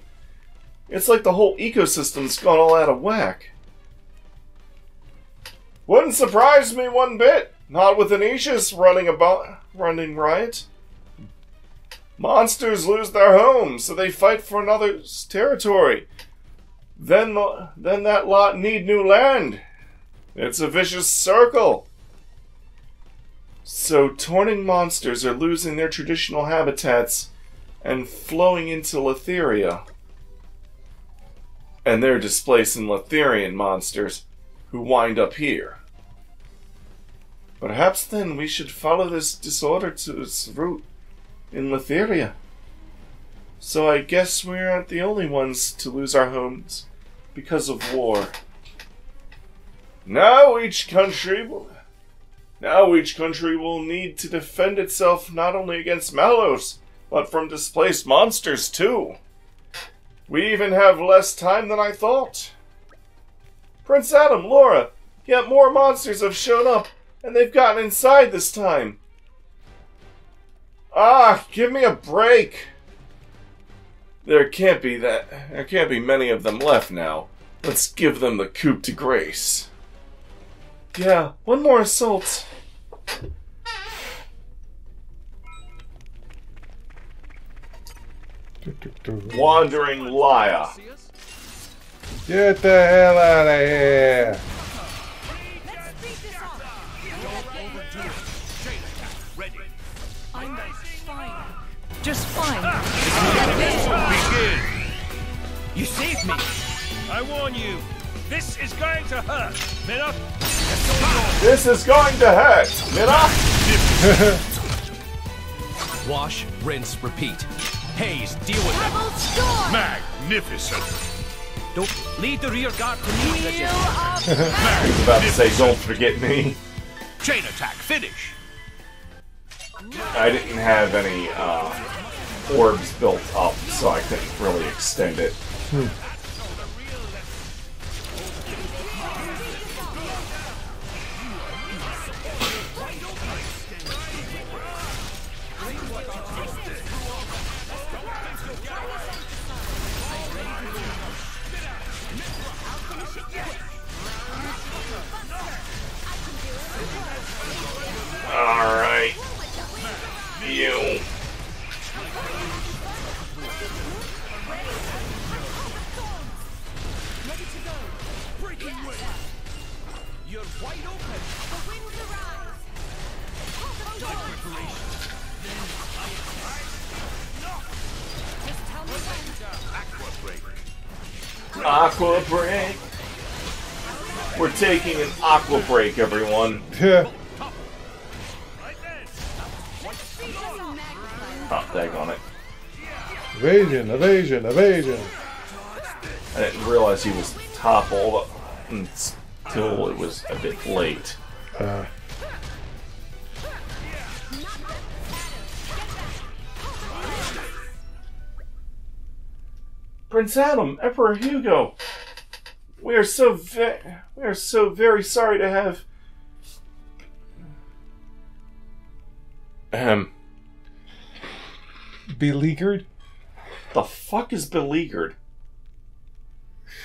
It's like the whole ecosystem's gone all out of whack. Wouldn't surprise me one bit. Not with Anicius running riot. Monsters lose their homes, so they fight for another's territory. Then that lot need new land. It's a vicious circle. So Torning monsters are losing their traditional habitats and flowing into Letheria. And they're displacing Letherian monsters who wind up here. Perhaps then we should follow this disorder to its root in Letheria. So I guess we aren't the only ones to lose our homes because of war. Now each country will need to defend itself not only against Malos, but from displaced monsters too. We even have less time than I thought. Prince Adam, Laura, yet more monsters have shown up, and they've gotten inside this time. Ah, give me a break. There can't be many of them left now. Let's give them the coup de grace. Yeah, one more assault. Wandering liar. Get the hell out of here. I'm fine. Just fine. Begin. You saved me. I warn you, this is going to hurt. Mina, This is going to hurt. Mina? wash, rinse, repeat. Hayes, deal with it. Magnificent. Don't lead the rear guard to me. I was about to say, don't forget me. Chain attack, finish. I didn't have any orbs built up, so I couldn't really extend it. Alright. You. You're wide open. The winds arise. Just tell me when. Aqua break. We're taking an aqua break, everyone. Yeah. Oh, daggone it. Evasion, evasion, evasion. I didn't realize he was toppled until it was a bit late. Prince Adam, Emperor Hugo, we are so very sorry to have. Beleaguered? The fuck is beleaguered?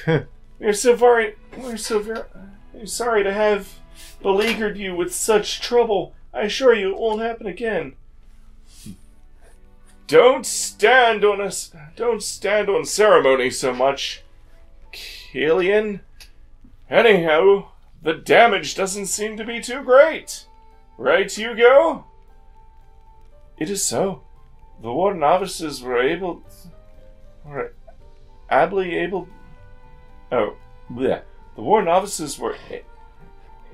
We're so very sorry to have beleaguered you with such trouble. I assure you it won't happen again. Don't stand on ceremony so much, Killian. Anyhow, the damage doesn't seem to be too great. Right, Hugo? It is so. The war novices were The war novices were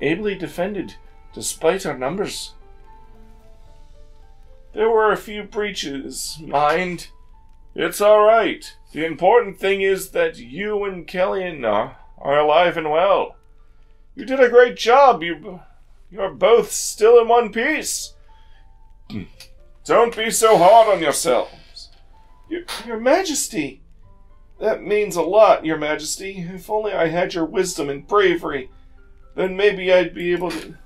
ably defended, despite our numbers. There were a few breaches, mind. It's alright. The important thing is that you and Kellyan are alive and well. You did a great job. You're both still in one piece. Don't be so hard on yourselves. Your Majesty. That means a lot, Your Majesty. If only I had your wisdom and bravery, then maybe I'd be able to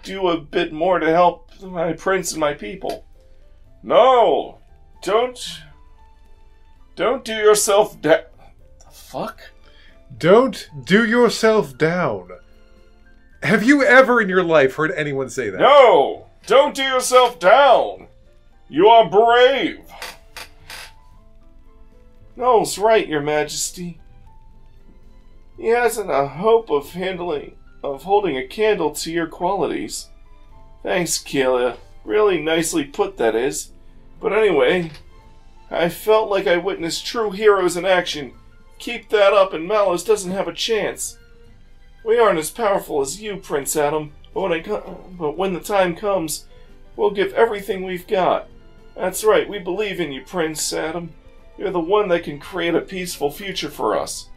do a bit more to help my prince and my people. No! Don't do yourself down. The fuck? Don't do yourself down. Have you ever in your life heard anyone say that? No! Don't do yourself down! You are brave! No's right, Your Majesty. He hasn't a hope of holding a candle to your qualities. Thanks, Kelia. Really nicely put, that is. But anyway, I felt like I witnessed true heroes in action. Keep that up and Malus doesn't have a chance. We aren't as powerful as you, Prince Adam, but when the time comes, we'll give everything we've got. That's right, we believe in you, Prince Adam. You're the one that can create a peaceful future for us.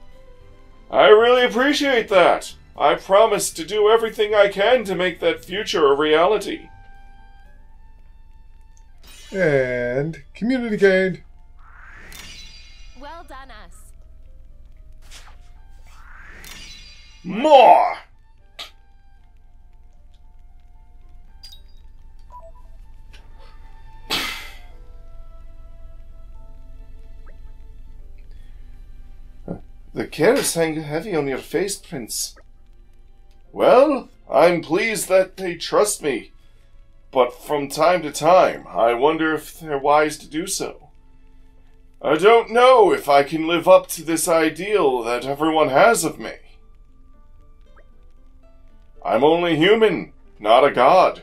I really appreciate that. I promise to do everything I can to make that future a reality. And community gained. Well done, us. More! The care is hanging heavy on your face, Prince. Well, I'm pleased that they trust me. But from time to time, I wonder if they're wise to do so. I don't know if I can live up to this ideal that everyone has of me. I'm only human, not a god.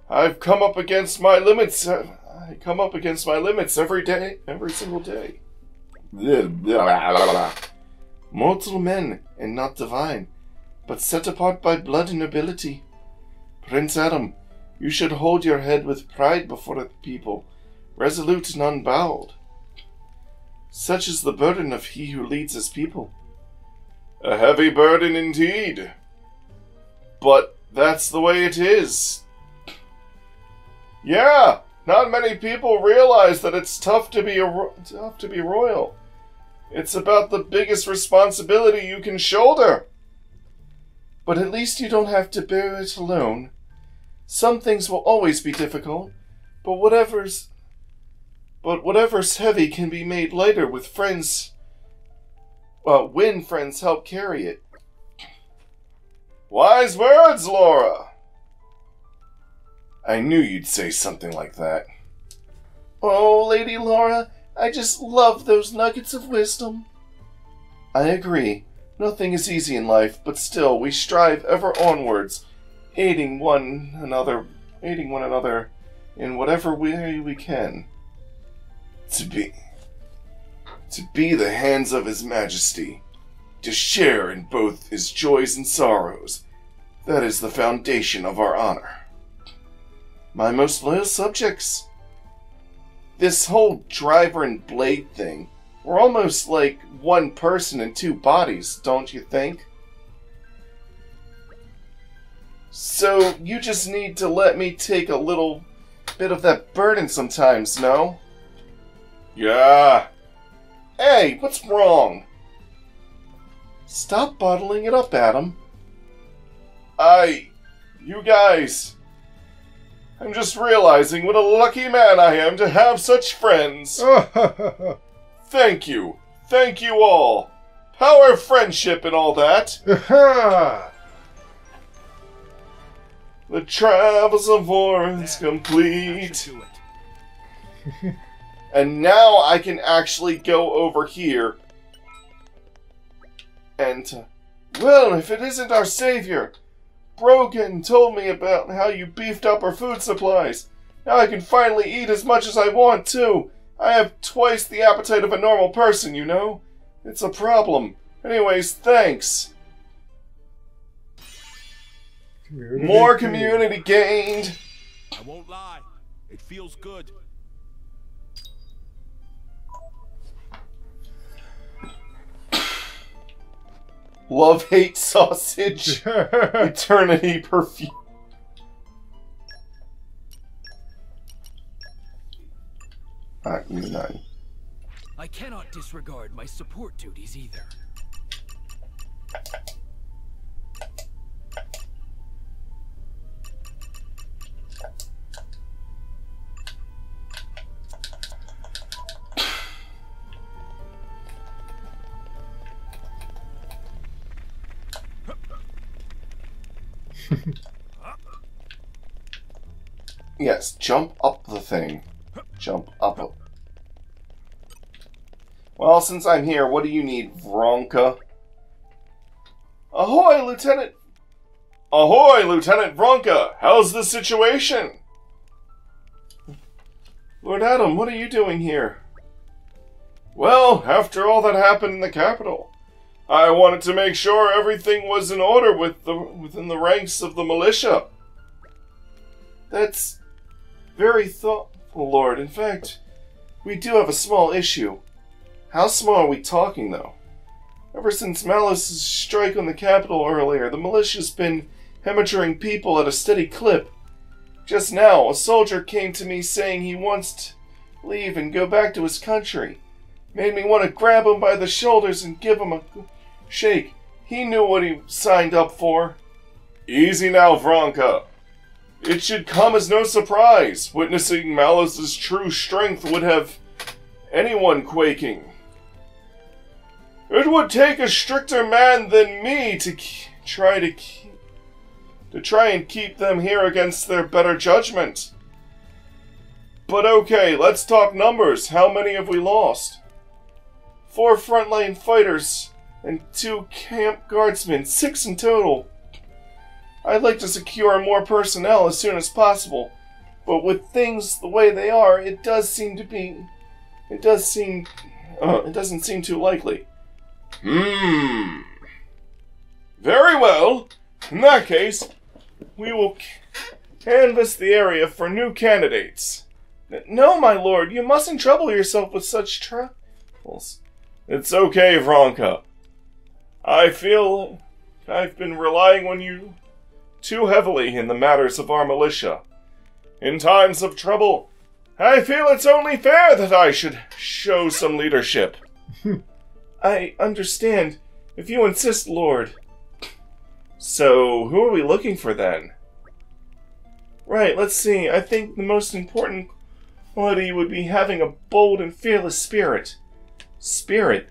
I come up against my limits every day, every single day. Mortal men, and not divine, but set apart by blood and nobility. Prince Adam, you should hold your head with pride before the people, resolute and unbowed. Such is the burden of he who leads his people. A heavy burden indeed. But that's the way it is. Yeah, not many people realize that it's tough to be royal. It's about the biggest responsibility you can shoulder. But at least you don't have to bear it alone. Some things will always be difficult, but whatever's heavy can be made lighter with friends. When friends help carry it. Wise words, Laura! I knew you'd say something like that. Oh, Lady Laura, I just love those nuggets of wisdom. I agree. Nothing is easy in life, but still we strive ever onwards, aiding one another in whatever way we can. To be the hands of His Majesty, to share in both His joys and sorrows, that is the foundation of our honor. My most loyal subjects. This whole driver and blade thing, we're almost like one person in two bodies, don't you think? So you just need to let me take a little bit of that burden sometimes, no? Yeah. Hey, what's wrong? Stop bottling it up, Adam. You guys... I'm just realizing what a lucky man I am to have such friends. Thank you. Thank you all. Power friendship and all that. The travels of war is complete. And now I can actually go over here. And, well, if it isn't our savior... Brogan told me about how you beefed up our food supplies. Now I can finally eat as much as I want, too. I have twice the appetite of a normal person, you know? It's a problem. Anyways, thanks. More community gained. I won't lie. It feels good. Love-hate sausage. Eternity perfume. Alright, none. I cannot disregard my support duties either. Yes, jump up the thing. Jump up it. Well, since I'm here, what do you need, Vronka? Ahoy, Lieutenant! Ahoy, Lieutenant Vronka! How's the situation? Lord Adam, what are you doing here? Well, after all that happened in the capital, I wanted to make sure everything was in order within the ranks of the militia. That's very thoughtful, Lord. In fact, we do have a small issue. How small are we talking, though? Ever since Malice's strike on the capital earlier, the militia's been hemorrhaging people at a steady clip. Just now, a soldier came to me saying he wants to leave and go back to his country. Made me want to grab him by the shoulders and give him a shake. He knew what he signed up for. Easy now, Vronka. It should come as no surprise. Witnessing Malice's true strength would have anyone quaking. It would take a stricter man than me to try and keep them here against their better judgment. But okay, let's talk numbers. How many have we lost? 4 frontline fighters and 2 camp guardsmen, 6 in total. I'd like to secure more personnel as soon as possible, but with things the way they are, it doesn't seem too likely. Very well. In that case, we will canvass the area for new candidates. No, my lord, you mustn't trouble yourself with such troubles. It's okay, Vronka. I feel I've been relying on you too heavily in the matters of our militia. In times of trouble, I feel it's only fair that I should show some leadership. I understand, if you insist, Lord. So, who are we looking for then? Right, let's see. I think the most important quality would be having a bold and fearless spirit. Spirit?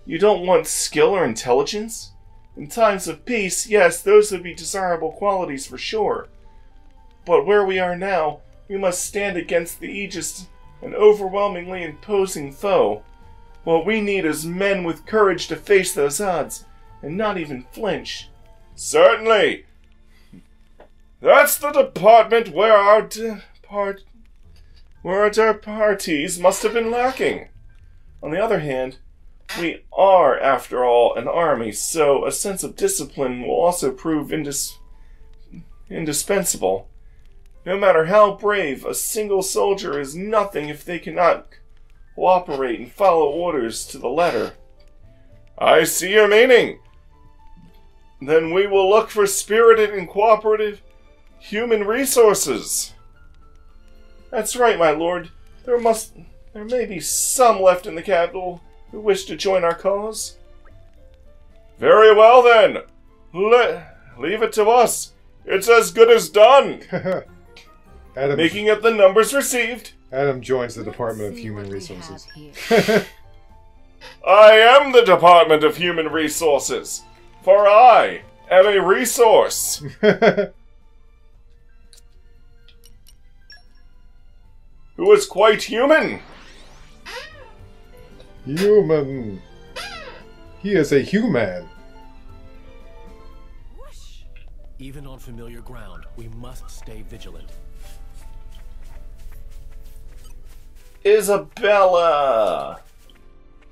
You don't want skill or intelligence? In times of peace, yes, those would be desirable qualities for sure. But where we are now, we must stand against the aegis an overwhelmingly imposing foe. What we need is men with courage to face those odds, and not even flinch. Certainly! That's the department where our parties must have been lacking. On the other hand, we are, after all, an army, so a sense of discipline will also prove indispensable. No matter how brave, a single soldier is nothing if they cannot cooperate and follow orders to the letter. I see your meaning. Then we will look for spirited and cooperative human resources. That's right, my lord. There may be some left in the capital who wish to join our cause. Very well then. Leave it to us. It's as good as done. Adam, making it the numbers received. Adam joins the Department of Human Resources. I am the Department of Human Resources, for I am a resource. Who is quite human. Human. He is a human. Even on familiar ground, we must stay vigilant. Isabella!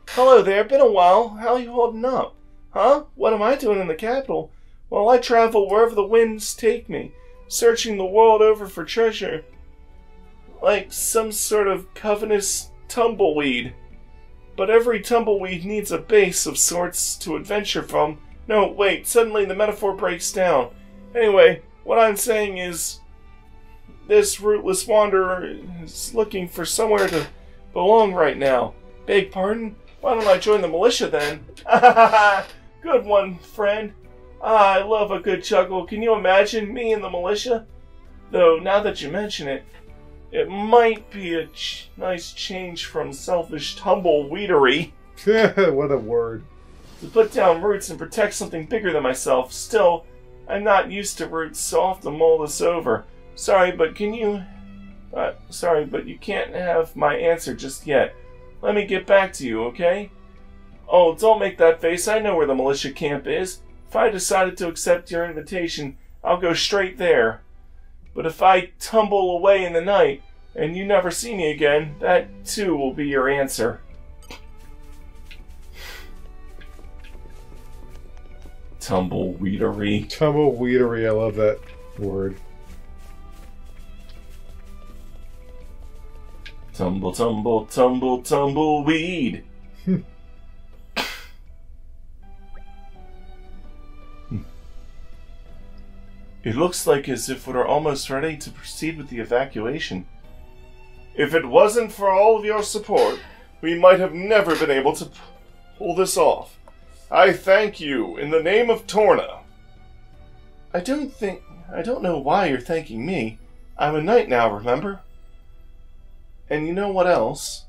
Hello there, been a while. How are you holding up? Huh? What am I doing in the capital? Well, I travel wherever the winds take me, searching the world over for treasure. Like some sort of covetous tumbleweed. But every tumbleweed needs a base of sorts to adventure from. No, wait, suddenly the metaphor breaks down. Anyway, what I'm saying is, this rootless wanderer is looking for somewhere to belong right now. Beg pardon? Why don't I join the militia then? Good one, friend. I love a good chuckle. Can you imagine me in the militia? Though, now that you mention it, it might be a nice change from selfish tumbleweedery. What a word. To put down roots and protect something bigger than myself. Still, I'm not used to roots, so I'll have to mull this over. Sorry, but you can't have my answer just yet. Let me get back to you, okay? Oh, don't make that face. I know where the militia camp is. If I decided to accept your invitation, I'll go straight there. But if I tumble away in the night, and you never see me again, that too will be your answer. Tumbleweedery. Tumbleweedery, I love that word. Tumble, tumble, tumble, tumbleweed. It looks like as if we're almost ready to proceed with the evacuation. If it wasn't for all of your support, we might have never been able to pull this off. I thank you in the name of Torna. I don't know why you're thanking me. I'm a knight now, remember? And you know what else?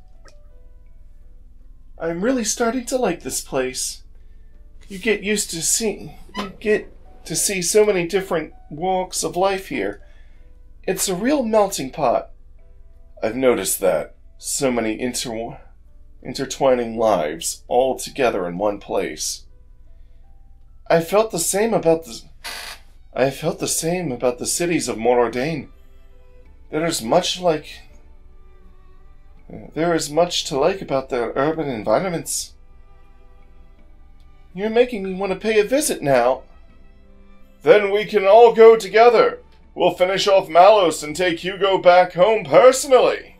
I'm really starting to like this place. You get to see so many different walks of life here. It's a real melting pot. I've noticed that. So many intertwining lives all together in one place. I felt the same about the cities of Morordain. There is much to like about their urban environments. You're making me want to pay a visit now. Then we can all go together. We'll finish off Malos and take Hugo back home personally.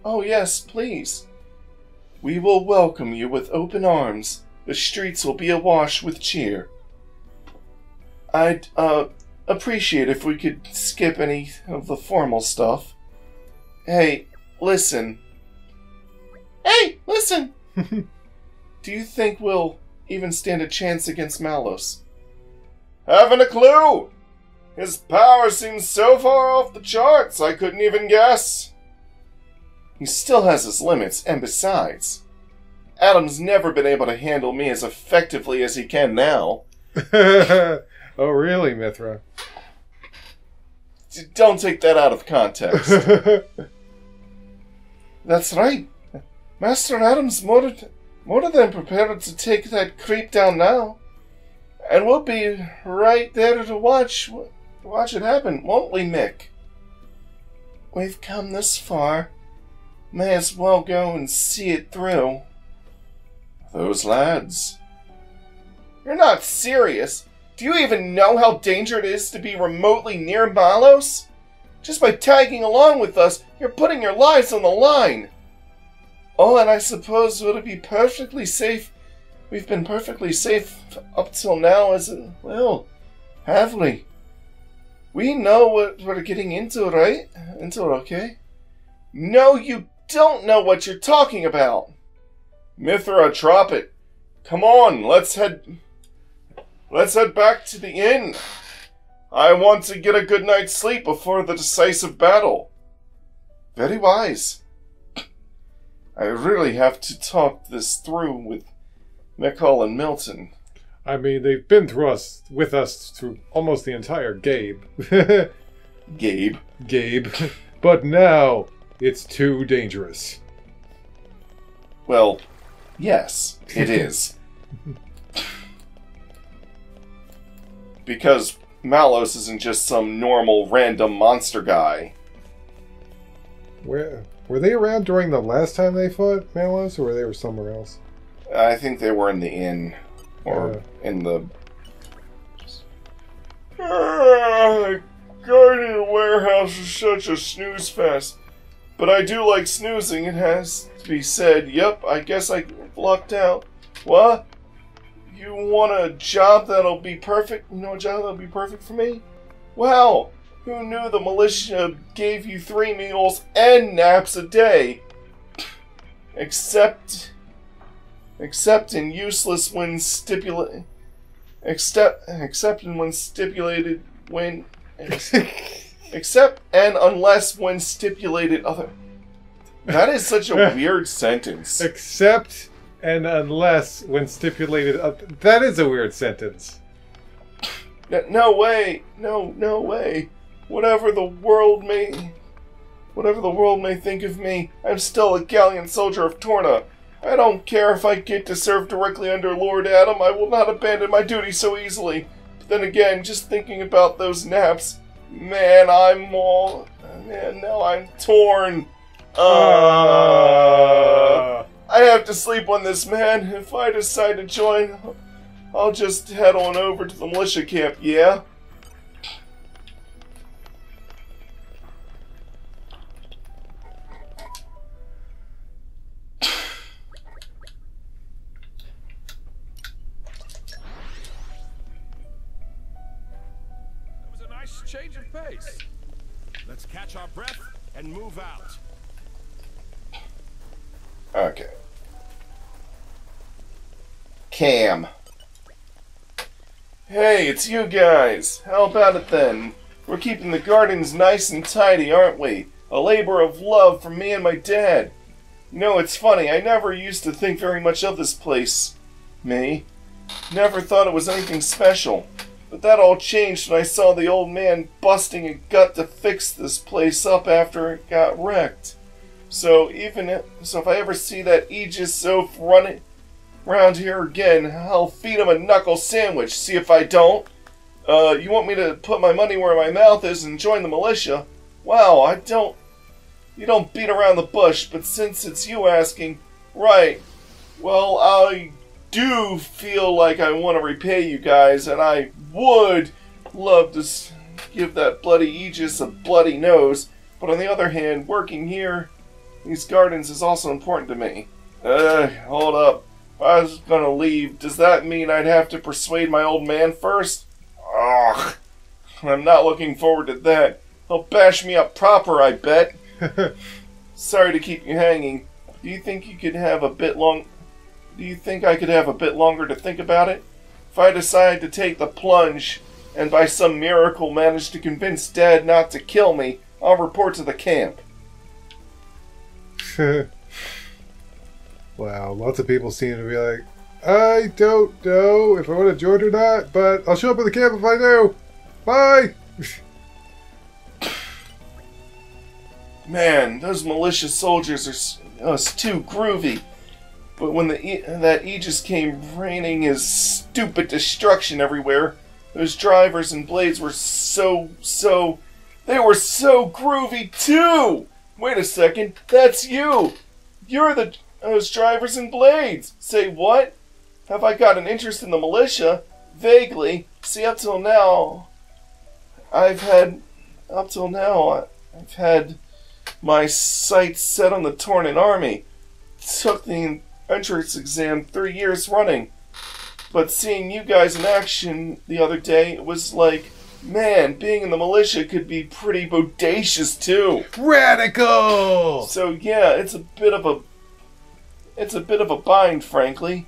Oh yes, please. We will welcome you with open arms. The streets will be awash with cheer. I'd, appreciate if we could skip any of the formal stuff. Hey, listen. Hey, listen! Do you think we'll even stand a chance against Malos? Haven't a clue! His power seems so far off the charts, I couldn't even guess. He still has his limits, and besides, Adam's never been able to handle me as effectively as he can now. Oh, really, Mithra? Don't take that out of context. That's right. Master Adam's more than prepared to take that creep down now. And we'll be right there to watch it happen, won't we, Mick? We've come this far. May as well go and see it through. Those lads. You're not serious. Do you even know how dangerous it is to be remotely near Malos? Just by tagging along with us, you're putting your lives on the line. Oh, and I suppose it'll be perfectly safe. We've been perfectly safe up till now, well, have we? We know what we're getting into, right? Okay? No, you don't know what you're talking about. Mithra, drop it. Come on, let's head back to the inn. I want to get a good night's sleep before the decisive battle. Very wise. I really have to talk this through with Michael and Milton. I mean, they've been with us through almost the entire Gabe. Gabe. But now, it's too dangerous. Well, yes, it is. Because Malos isn't just some normal random monster guy. Were they around during the last time they fought Malos, or were they somewhere else? I think they were in the inn. Or in the... Guardian Warehouse is such a snooze fest. But I do like snoozing, it has to be said. Yep, I guess I lucked out. What? You want a job that'll be perfect? You know a job that'll be perfect for me? Wow! Who knew the militia gave you 3 meals and naps a day? Except in useless when stipulated except and unless when stipulated other. That is such a weird sentence. Except and unless when stipulated that is a weird sentence. No way. No way. Whatever the world may think of me, I'm still a gallant soldier of Torna. I don't care if I get to serve directly under Lord Adam, I will not abandon my duty so easily. But then again, just thinking about those naps, man, now I'm torn. I have to sleep on this, man. If I decide to join, I'll just head on over to the militia camp, yeah? Change of pace. Let's catch our breath and move out. Okay. Cam. Hey, it's you guys. How about it then? We're keeping the gardens nice and tidy, aren't we? A labor of love from me and my dad. You know, it's funny, I never used to think very much of this place. Me. Never thought it was anything special. But that all changed when I saw the old man busting a gut to fix this place up after it got wrecked. So if I ever see that Aegis oaf running around here again, I'll feed him a knuckle sandwich. See if I don't. You want me to put my money where my mouth is and join the militia? Wow, you don't beat around the bush, but since it's you asking, right, well, I do feel like I want to repay you guys, and I would love to give that bloody Aegis a bloody nose, but on the other hand, working here, these gardens is also important to me. Hold up. If I was gonna leave, does that mean I'd have to persuade my old man first? Ugh. I'm not looking forward to that. He'll bash me up proper, I bet. Sorry to keep you hanging. Do you think you could have a bit long... Do you think I could have a bit longer to think about it? If I decide to take the plunge, and by some miracle manage to convince Dad not to kill me, I'll report to the camp. Wow, lots of people seem to be like, I don't know if I want to join or not, but I'll show up at the camp if I do. Bye! Man, those militia soldiers are too groovy. But when that Aegis came raining his stupid destruction everywhere, those drivers and blades were they were so groovy too! Wait a second, that's you! You're those drivers and blades! Say what? Have I got an interest in the militia? Vaguely. See, up till now, I've had my sights set on the Tornan army. Took the entrance exam 3 years running. But seeing you guys in action the other day, it was like, man, being in the militia could be pretty bodacious too. Radical! So yeah, it's a bit of a bind, frankly.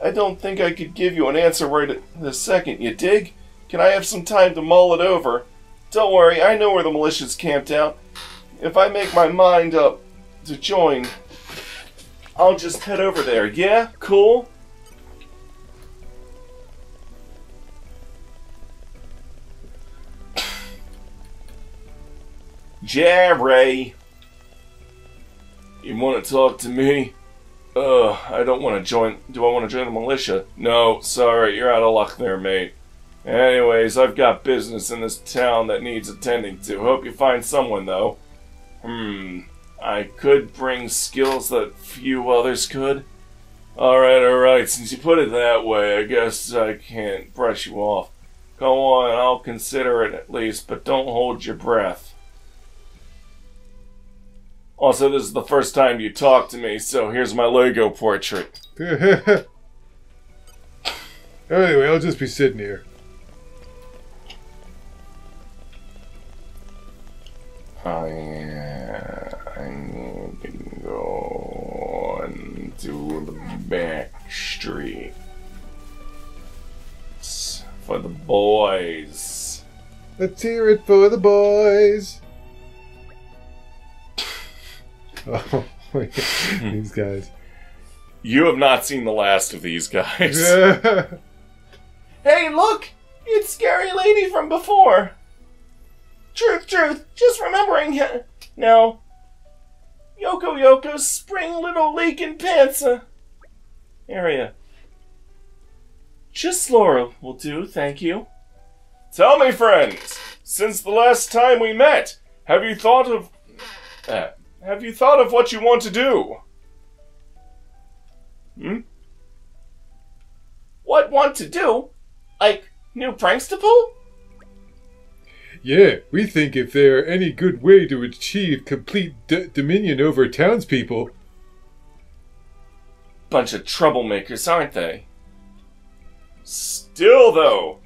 I don't think I could give you an answer right at this second, you dig? Can I have some time to mull it over? Don't worry, I know where the militia's camped out. If I make my mind up to join, I'll just head over there. Yeah? Cool? Jerry! You want to talk to me? I don't want to join... Do I want to join the militia? No, sorry, you're out of luck there, mate. Anyways, I've got business in this town that needs attending to. Hope you find someone, though. I could bring skills that few others could. Alright, since you put it that way, I guess I can't brush you off. Go on, I'll consider it at least, but don't hold your breath. Also, this is the first time you talk to me, so here's my Lego portrait. Anyway, I'll just be sitting here. I'm going to the back street. It's for the boys. Let's hear it for the boys. Oh, these guys. You have not seen the last of these guys. Hey, look! It's Scary Lady from before. Truth, just remembering now. Yoko's spring little leak in pants area. Just Laura will do, thank you. Tell me, friends, since the last time we met, have you thought of what you want to do? What want to do? Like new pranks to pull? Yeah, we think if there are any good way to achieve complete dominion over townspeople. Bunch of troublemakers, aren't they? Still, though,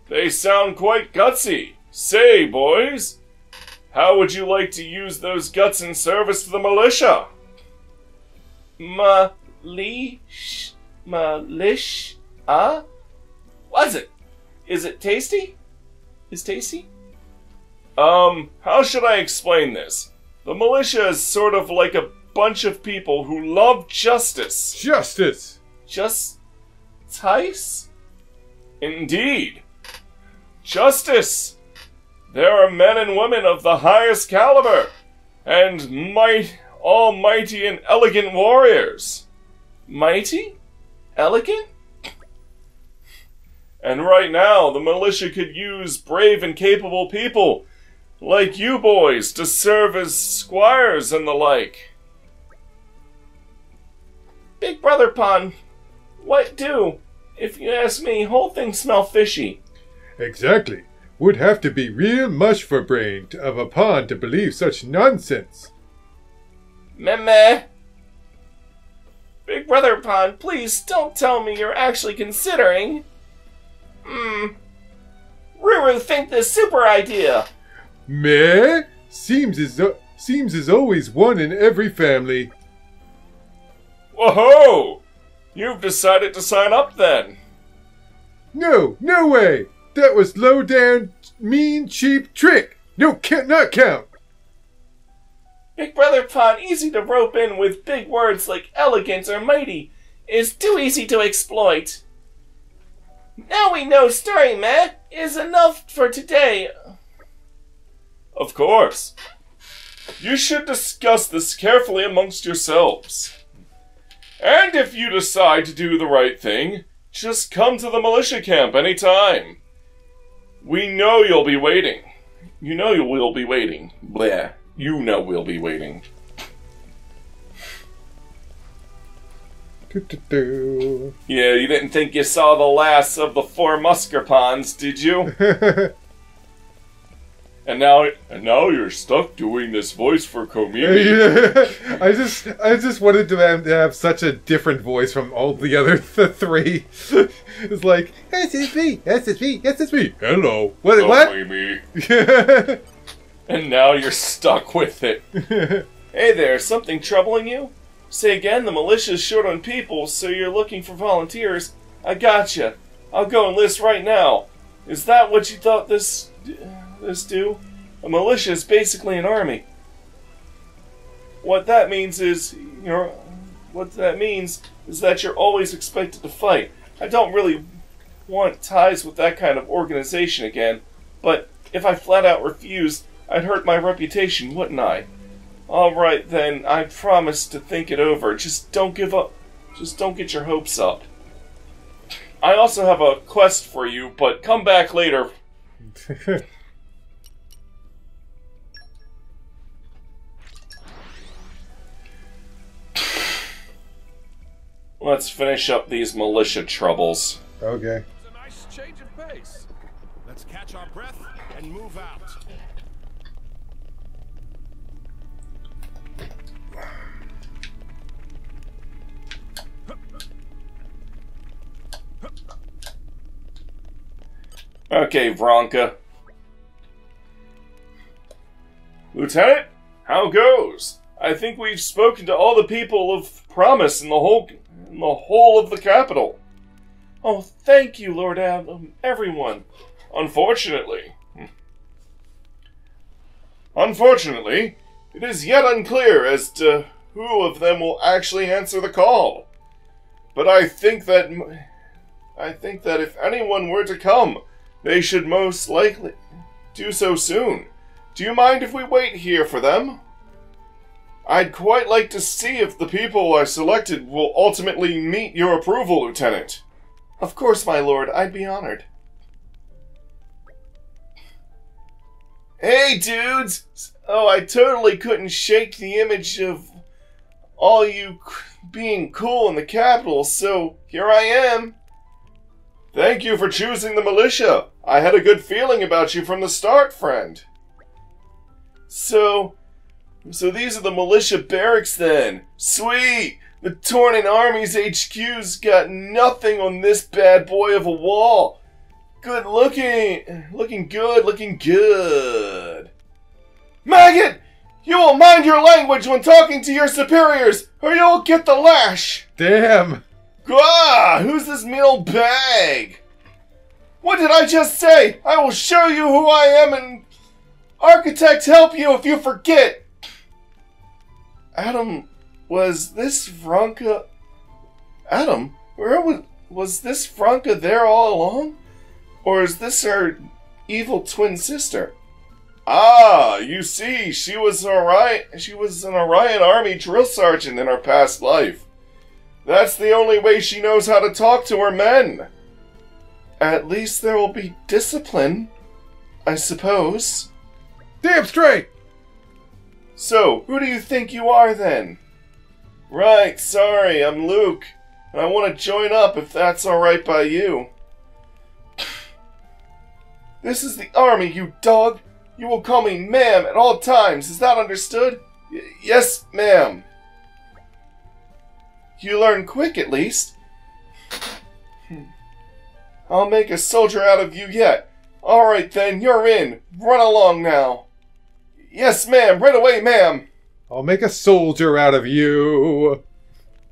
they sound quite gutsy. Say, boys, how would you like to use those guts in service to the militia? What's it? Is it tasty? Is tasty? How should I explain this? The militia is sort of like a bunch of people who love justice. Justice! Justice? Indeed. Justice! There are men and women of the highest caliber, and almighty and elegant warriors. Mighty? Elegant? And right now, the militia could use brave and capable people like you boys to serve as squires and the like. Big Brother Pond, what do? If you ask me, whole thing smell fishy. Exactly. Would have to be real mush for brain of a pond to believe such nonsense. Meh. Big Brother Pond, please don't tell me you're actually considering. Ruru think this super idea. Meh? Seems as always one in every family. Whoa! You've decided to sign up then. No way! That was low down, mean, cheap trick. No, can't not count. Big Brother Pond, easy to rope in with big words like elegant or mighty, is too easy to exploit. Now we know story, man, is enough for today. Of course. You should discuss this carefully amongst yourselves. And if you decide to do the right thing, just come to the militia camp anytime. We know you'll be waiting. You know you will be waiting. Bleh. You know we'll be waiting. Yeah, you didn't think you saw the last of the 4 Muskerpons, did you? And now you're stuck doing this voice for Community. Yeah. I just wanted to have such a different voice from all the other 3. It's like, SSV, SSV, SSV. Hello. What? Me. And now you're stuck with it. Hey there, something troubling you? Say again, the militia's short on people, so you're looking for volunteers. I gotcha. I'll go enlist right now. Is that what you thought this do? A militia is basically an army. What that means is that you're always expected to fight. I don't really want ties with that kind of organization again, but if I flat out refused, I'd hurt my reputation, wouldn't I? Alright then, I promise to think it over. Just don't give up. Just don't get your hopes up. I also have a quest for you, but come back later. Let's finish up these militia troubles. Okay. It's a nice change of pace. Let's catch our breath and move out. Okay, Vronka. Lieutenant, how goes? I think we've spoken to all the people of promise in the whole of the capital. Oh, thank you, Lord everyone. Unfortunately, it is yet unclear as to who of them will actually answer the call. But I think that if anyone were to come, they should most likely do so soon. Do you mind if we wait here for them? I'd quite like to see if the people I selected will ultimately meet your approval, Lieutenant. Of course, my lord, I'd be honored. Hey, dudes! Oh, I totally couldn't shake the image of all you being cool in the capital, so here I am. Thank you for choosing the militia. I had a good feeling about you from the start, friend. So these are the Militia Barracks then. Sweet! The Torna Army's HQ's got nothing on this bad boy of a wall. Good looking. Looking good. Maggot! You will mind your language when talking to your superiors, or you'll get the lash! Damn! Gah! Who's this mean old bag? What did I just say? I will show you who I am and architect help you if you forget! Adam, was this Vronka... Adam, was this Vronka there all along? Or is this her evil twin sister? Ah, you see, she was an Orion Army drill sergeant in her past life. That's the only way she knows how to talk to her men. At least there will be discipline, I suppose. Damn straight! So, who do you think you are then? Right, sorry, I'm Luke, and I want to join up if that's alright by you. This is the army, you dog! You will call me ma'am at all times, is that understood? Yes, ma'am. You learn quick, at least. I'll make a soldier out of you yet. Alright then, you're in. Run along now. Yes, ma'am. Right away, ma'am. I'll make a soldier out of you.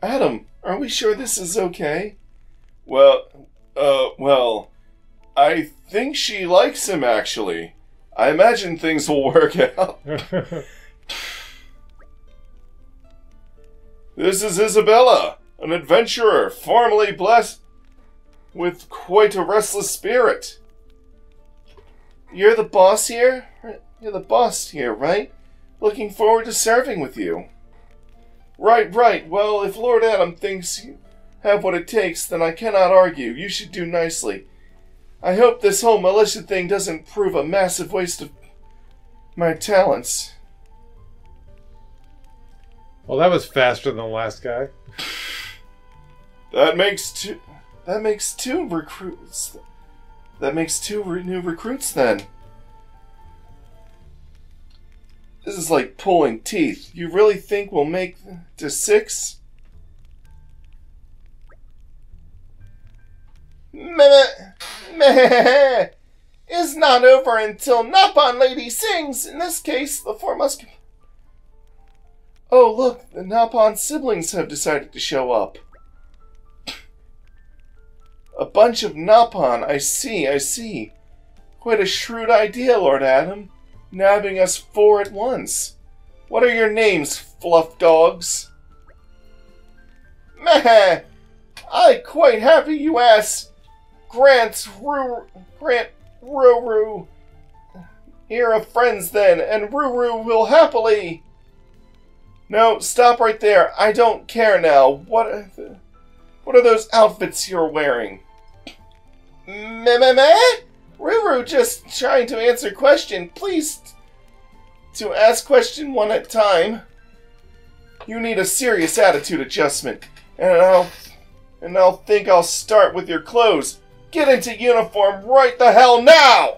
Adam, are we sure this is okay? Well, I think she likes him, actually. I imagine things will work out. This is Isabella, an adventurer, formerly blessed with quite a restless spirit. You're the boss here? You're the boss here, right? Looking forward to serving with you. Right. Well, if Lord Adam thinks you have what it takes, then I cannot argue. You should do nicely. I hope this whole militia thing doesn't prove a massive waste of my talents. Well, that was faster than the last guy. That makes two recruits. That makes two new recruits then. This is like pulling teeth. You really think we'll make to 6? Meh. It's not over until Napon Lady sings. In this case, the 4 must... Oh, look, the Napon siblings have decided to show up. A bunch of Napon, I see. Quite a shrewd idea, Lord Adam. Nabbing us 4 at once. What are your names, fluff dogs? Meh! I quite happy you asked. Grant Ruru. Here are friends then, and Ruru will happily... No, stop right there. I don't care now. What are those outfits you're wearing? Meh? Ruru just trying to answer question. Please to ask question 1 at a time. You need a serious attitude adjustment. And I'll think I'll start with your clothes. Get into uniform right the hell now!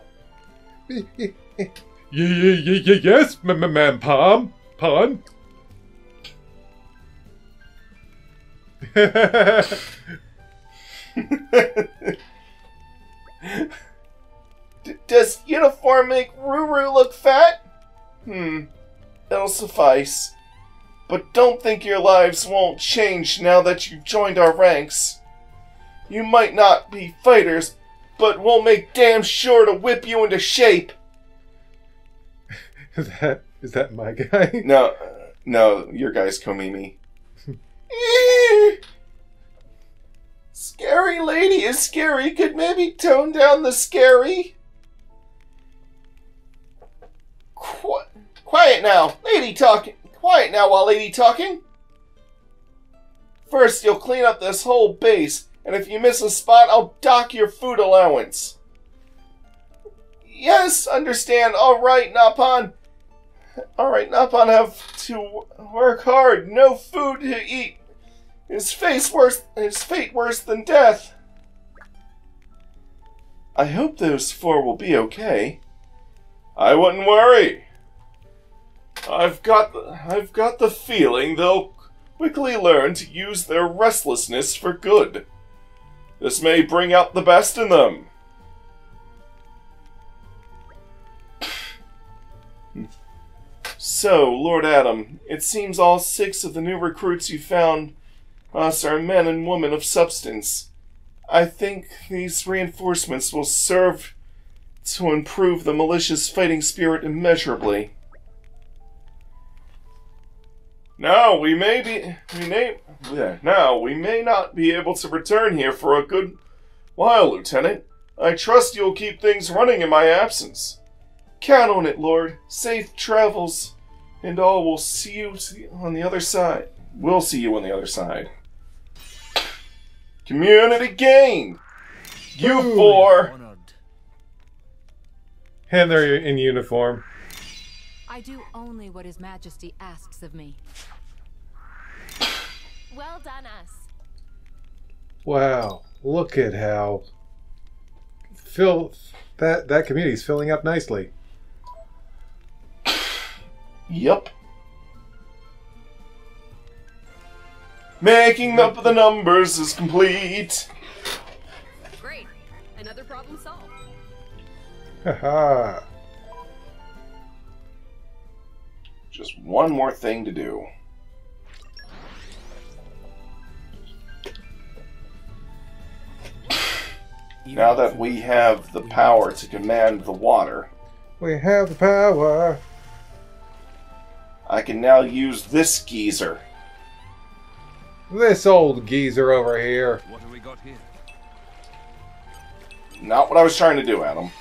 Yes, ma'am, Pon. Does uniform make Ruru look fat? That'll suffice. But don't think your lives won't change now that you've joined our ranks. You might not be fighters, but we'll make damn sure to whip you into shape. Is that my guy? No, your guy's Komimi. Scary lady is scary. Could maybe tone down the scary? Quiet now. Lady talking. Quiet now while lady talking. First, you'll clean up this whole base, and if you miss a spot, I'll dock your food allowance. Yes, understand. Alright, Napon. Napon have to work hard. No food to eat. His fate worse than death. I hope those 4 will be okay. I wouldn't worry. I've got the feeling they'll quickly learn to use their restlessness for good. This may bring out the best in them. So, Lord Adam, it seems all 6 of the new recruits you found us are men and women of substance. I think these reinforcements will serve to improve the militia's fighting spirit immeasurably. Now we may not be able to return here for a good while, Lieutenant. I trust you'll keep things running in my absence. Count on it, Lord. Safe travels, and all will see you on the other side. We'll see you on the other side. Community gain! You 4! And they're in uniform. I do only what His Majesty asks of me. Well done, us. Wow, look at how that community's filling up nicely. Yup. Making up the numbers is complete. Great. Another problem solved. Haha. Just one more thing to do. Now that we have the power to command the water, We have the power. I can now use this geezer. This old geezer over here. What have we got here? Not what I was trying to do, Adam.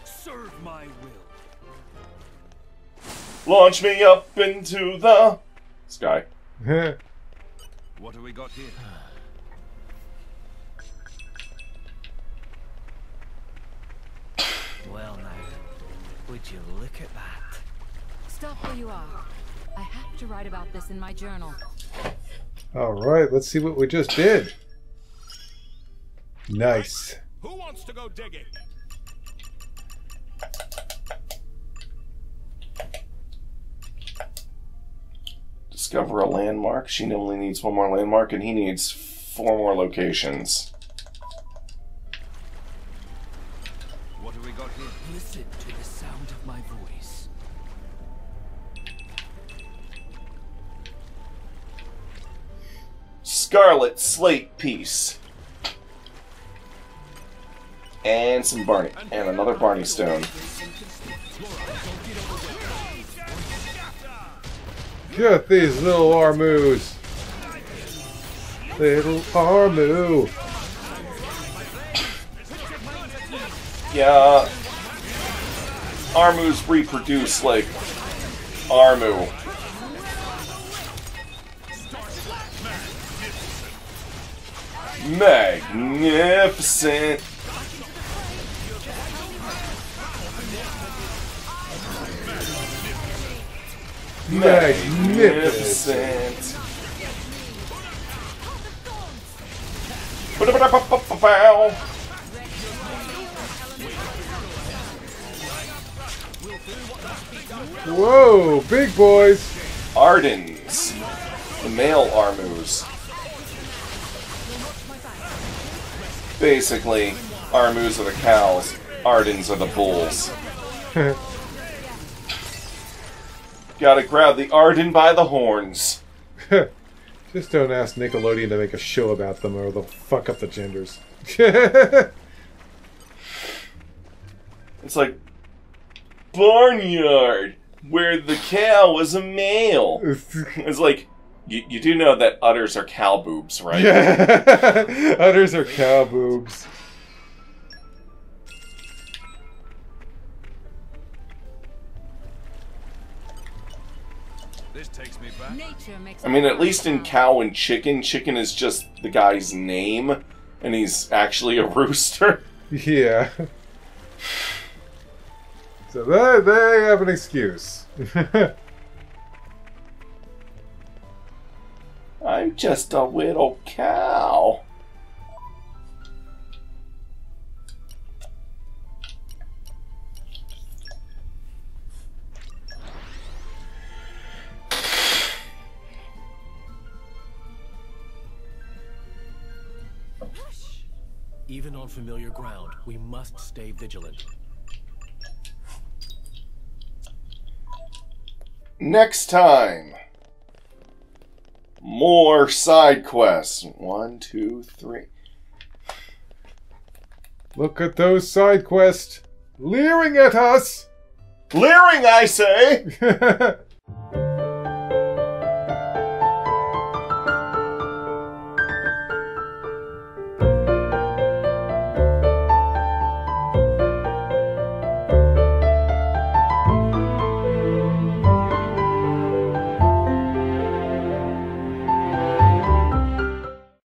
Serve my will. Launch me up into the sky. What have we got here? Well now, would you look at that? Stop where you are. I have to write about this in my journal. Alright, let's see what we just did. Nice. Who wants to go digging? Discover a landmark. She only needs one more landmark, and he needs 4 more locations. What have we got here? Listen to the sound of my voice. Scarlet slate piece. And some Barney. And another Barney stone. Get these little Armus. Little Armu. Yeah. Armus reproduce like Armu. Magnificent. Magnificent. Whoa, big boys. Ardens. The male Armus. Basically, Armus are the cows, Ardens are the bulls. Gotta grab the Arden by the horns. Just don't ask Nickelodeon to make a show about them or they'll fuck up the genders. It's like Barnyard, where the cow was a male. It's like, you do know that udders are cow boobs, right? Yeah. Udders are cow boobs. This takes me back. Nature makes I mean, at least in cow and chicken, chicken is just the guy's name, and he's actually a rooster. Yeah. So they have an excuse. I'm just a little cow. Even on familiar ground, we must stay vigilant. Next time, more side quests. 1, 2, 3. Look at those side quests leering at us. Leering, I say!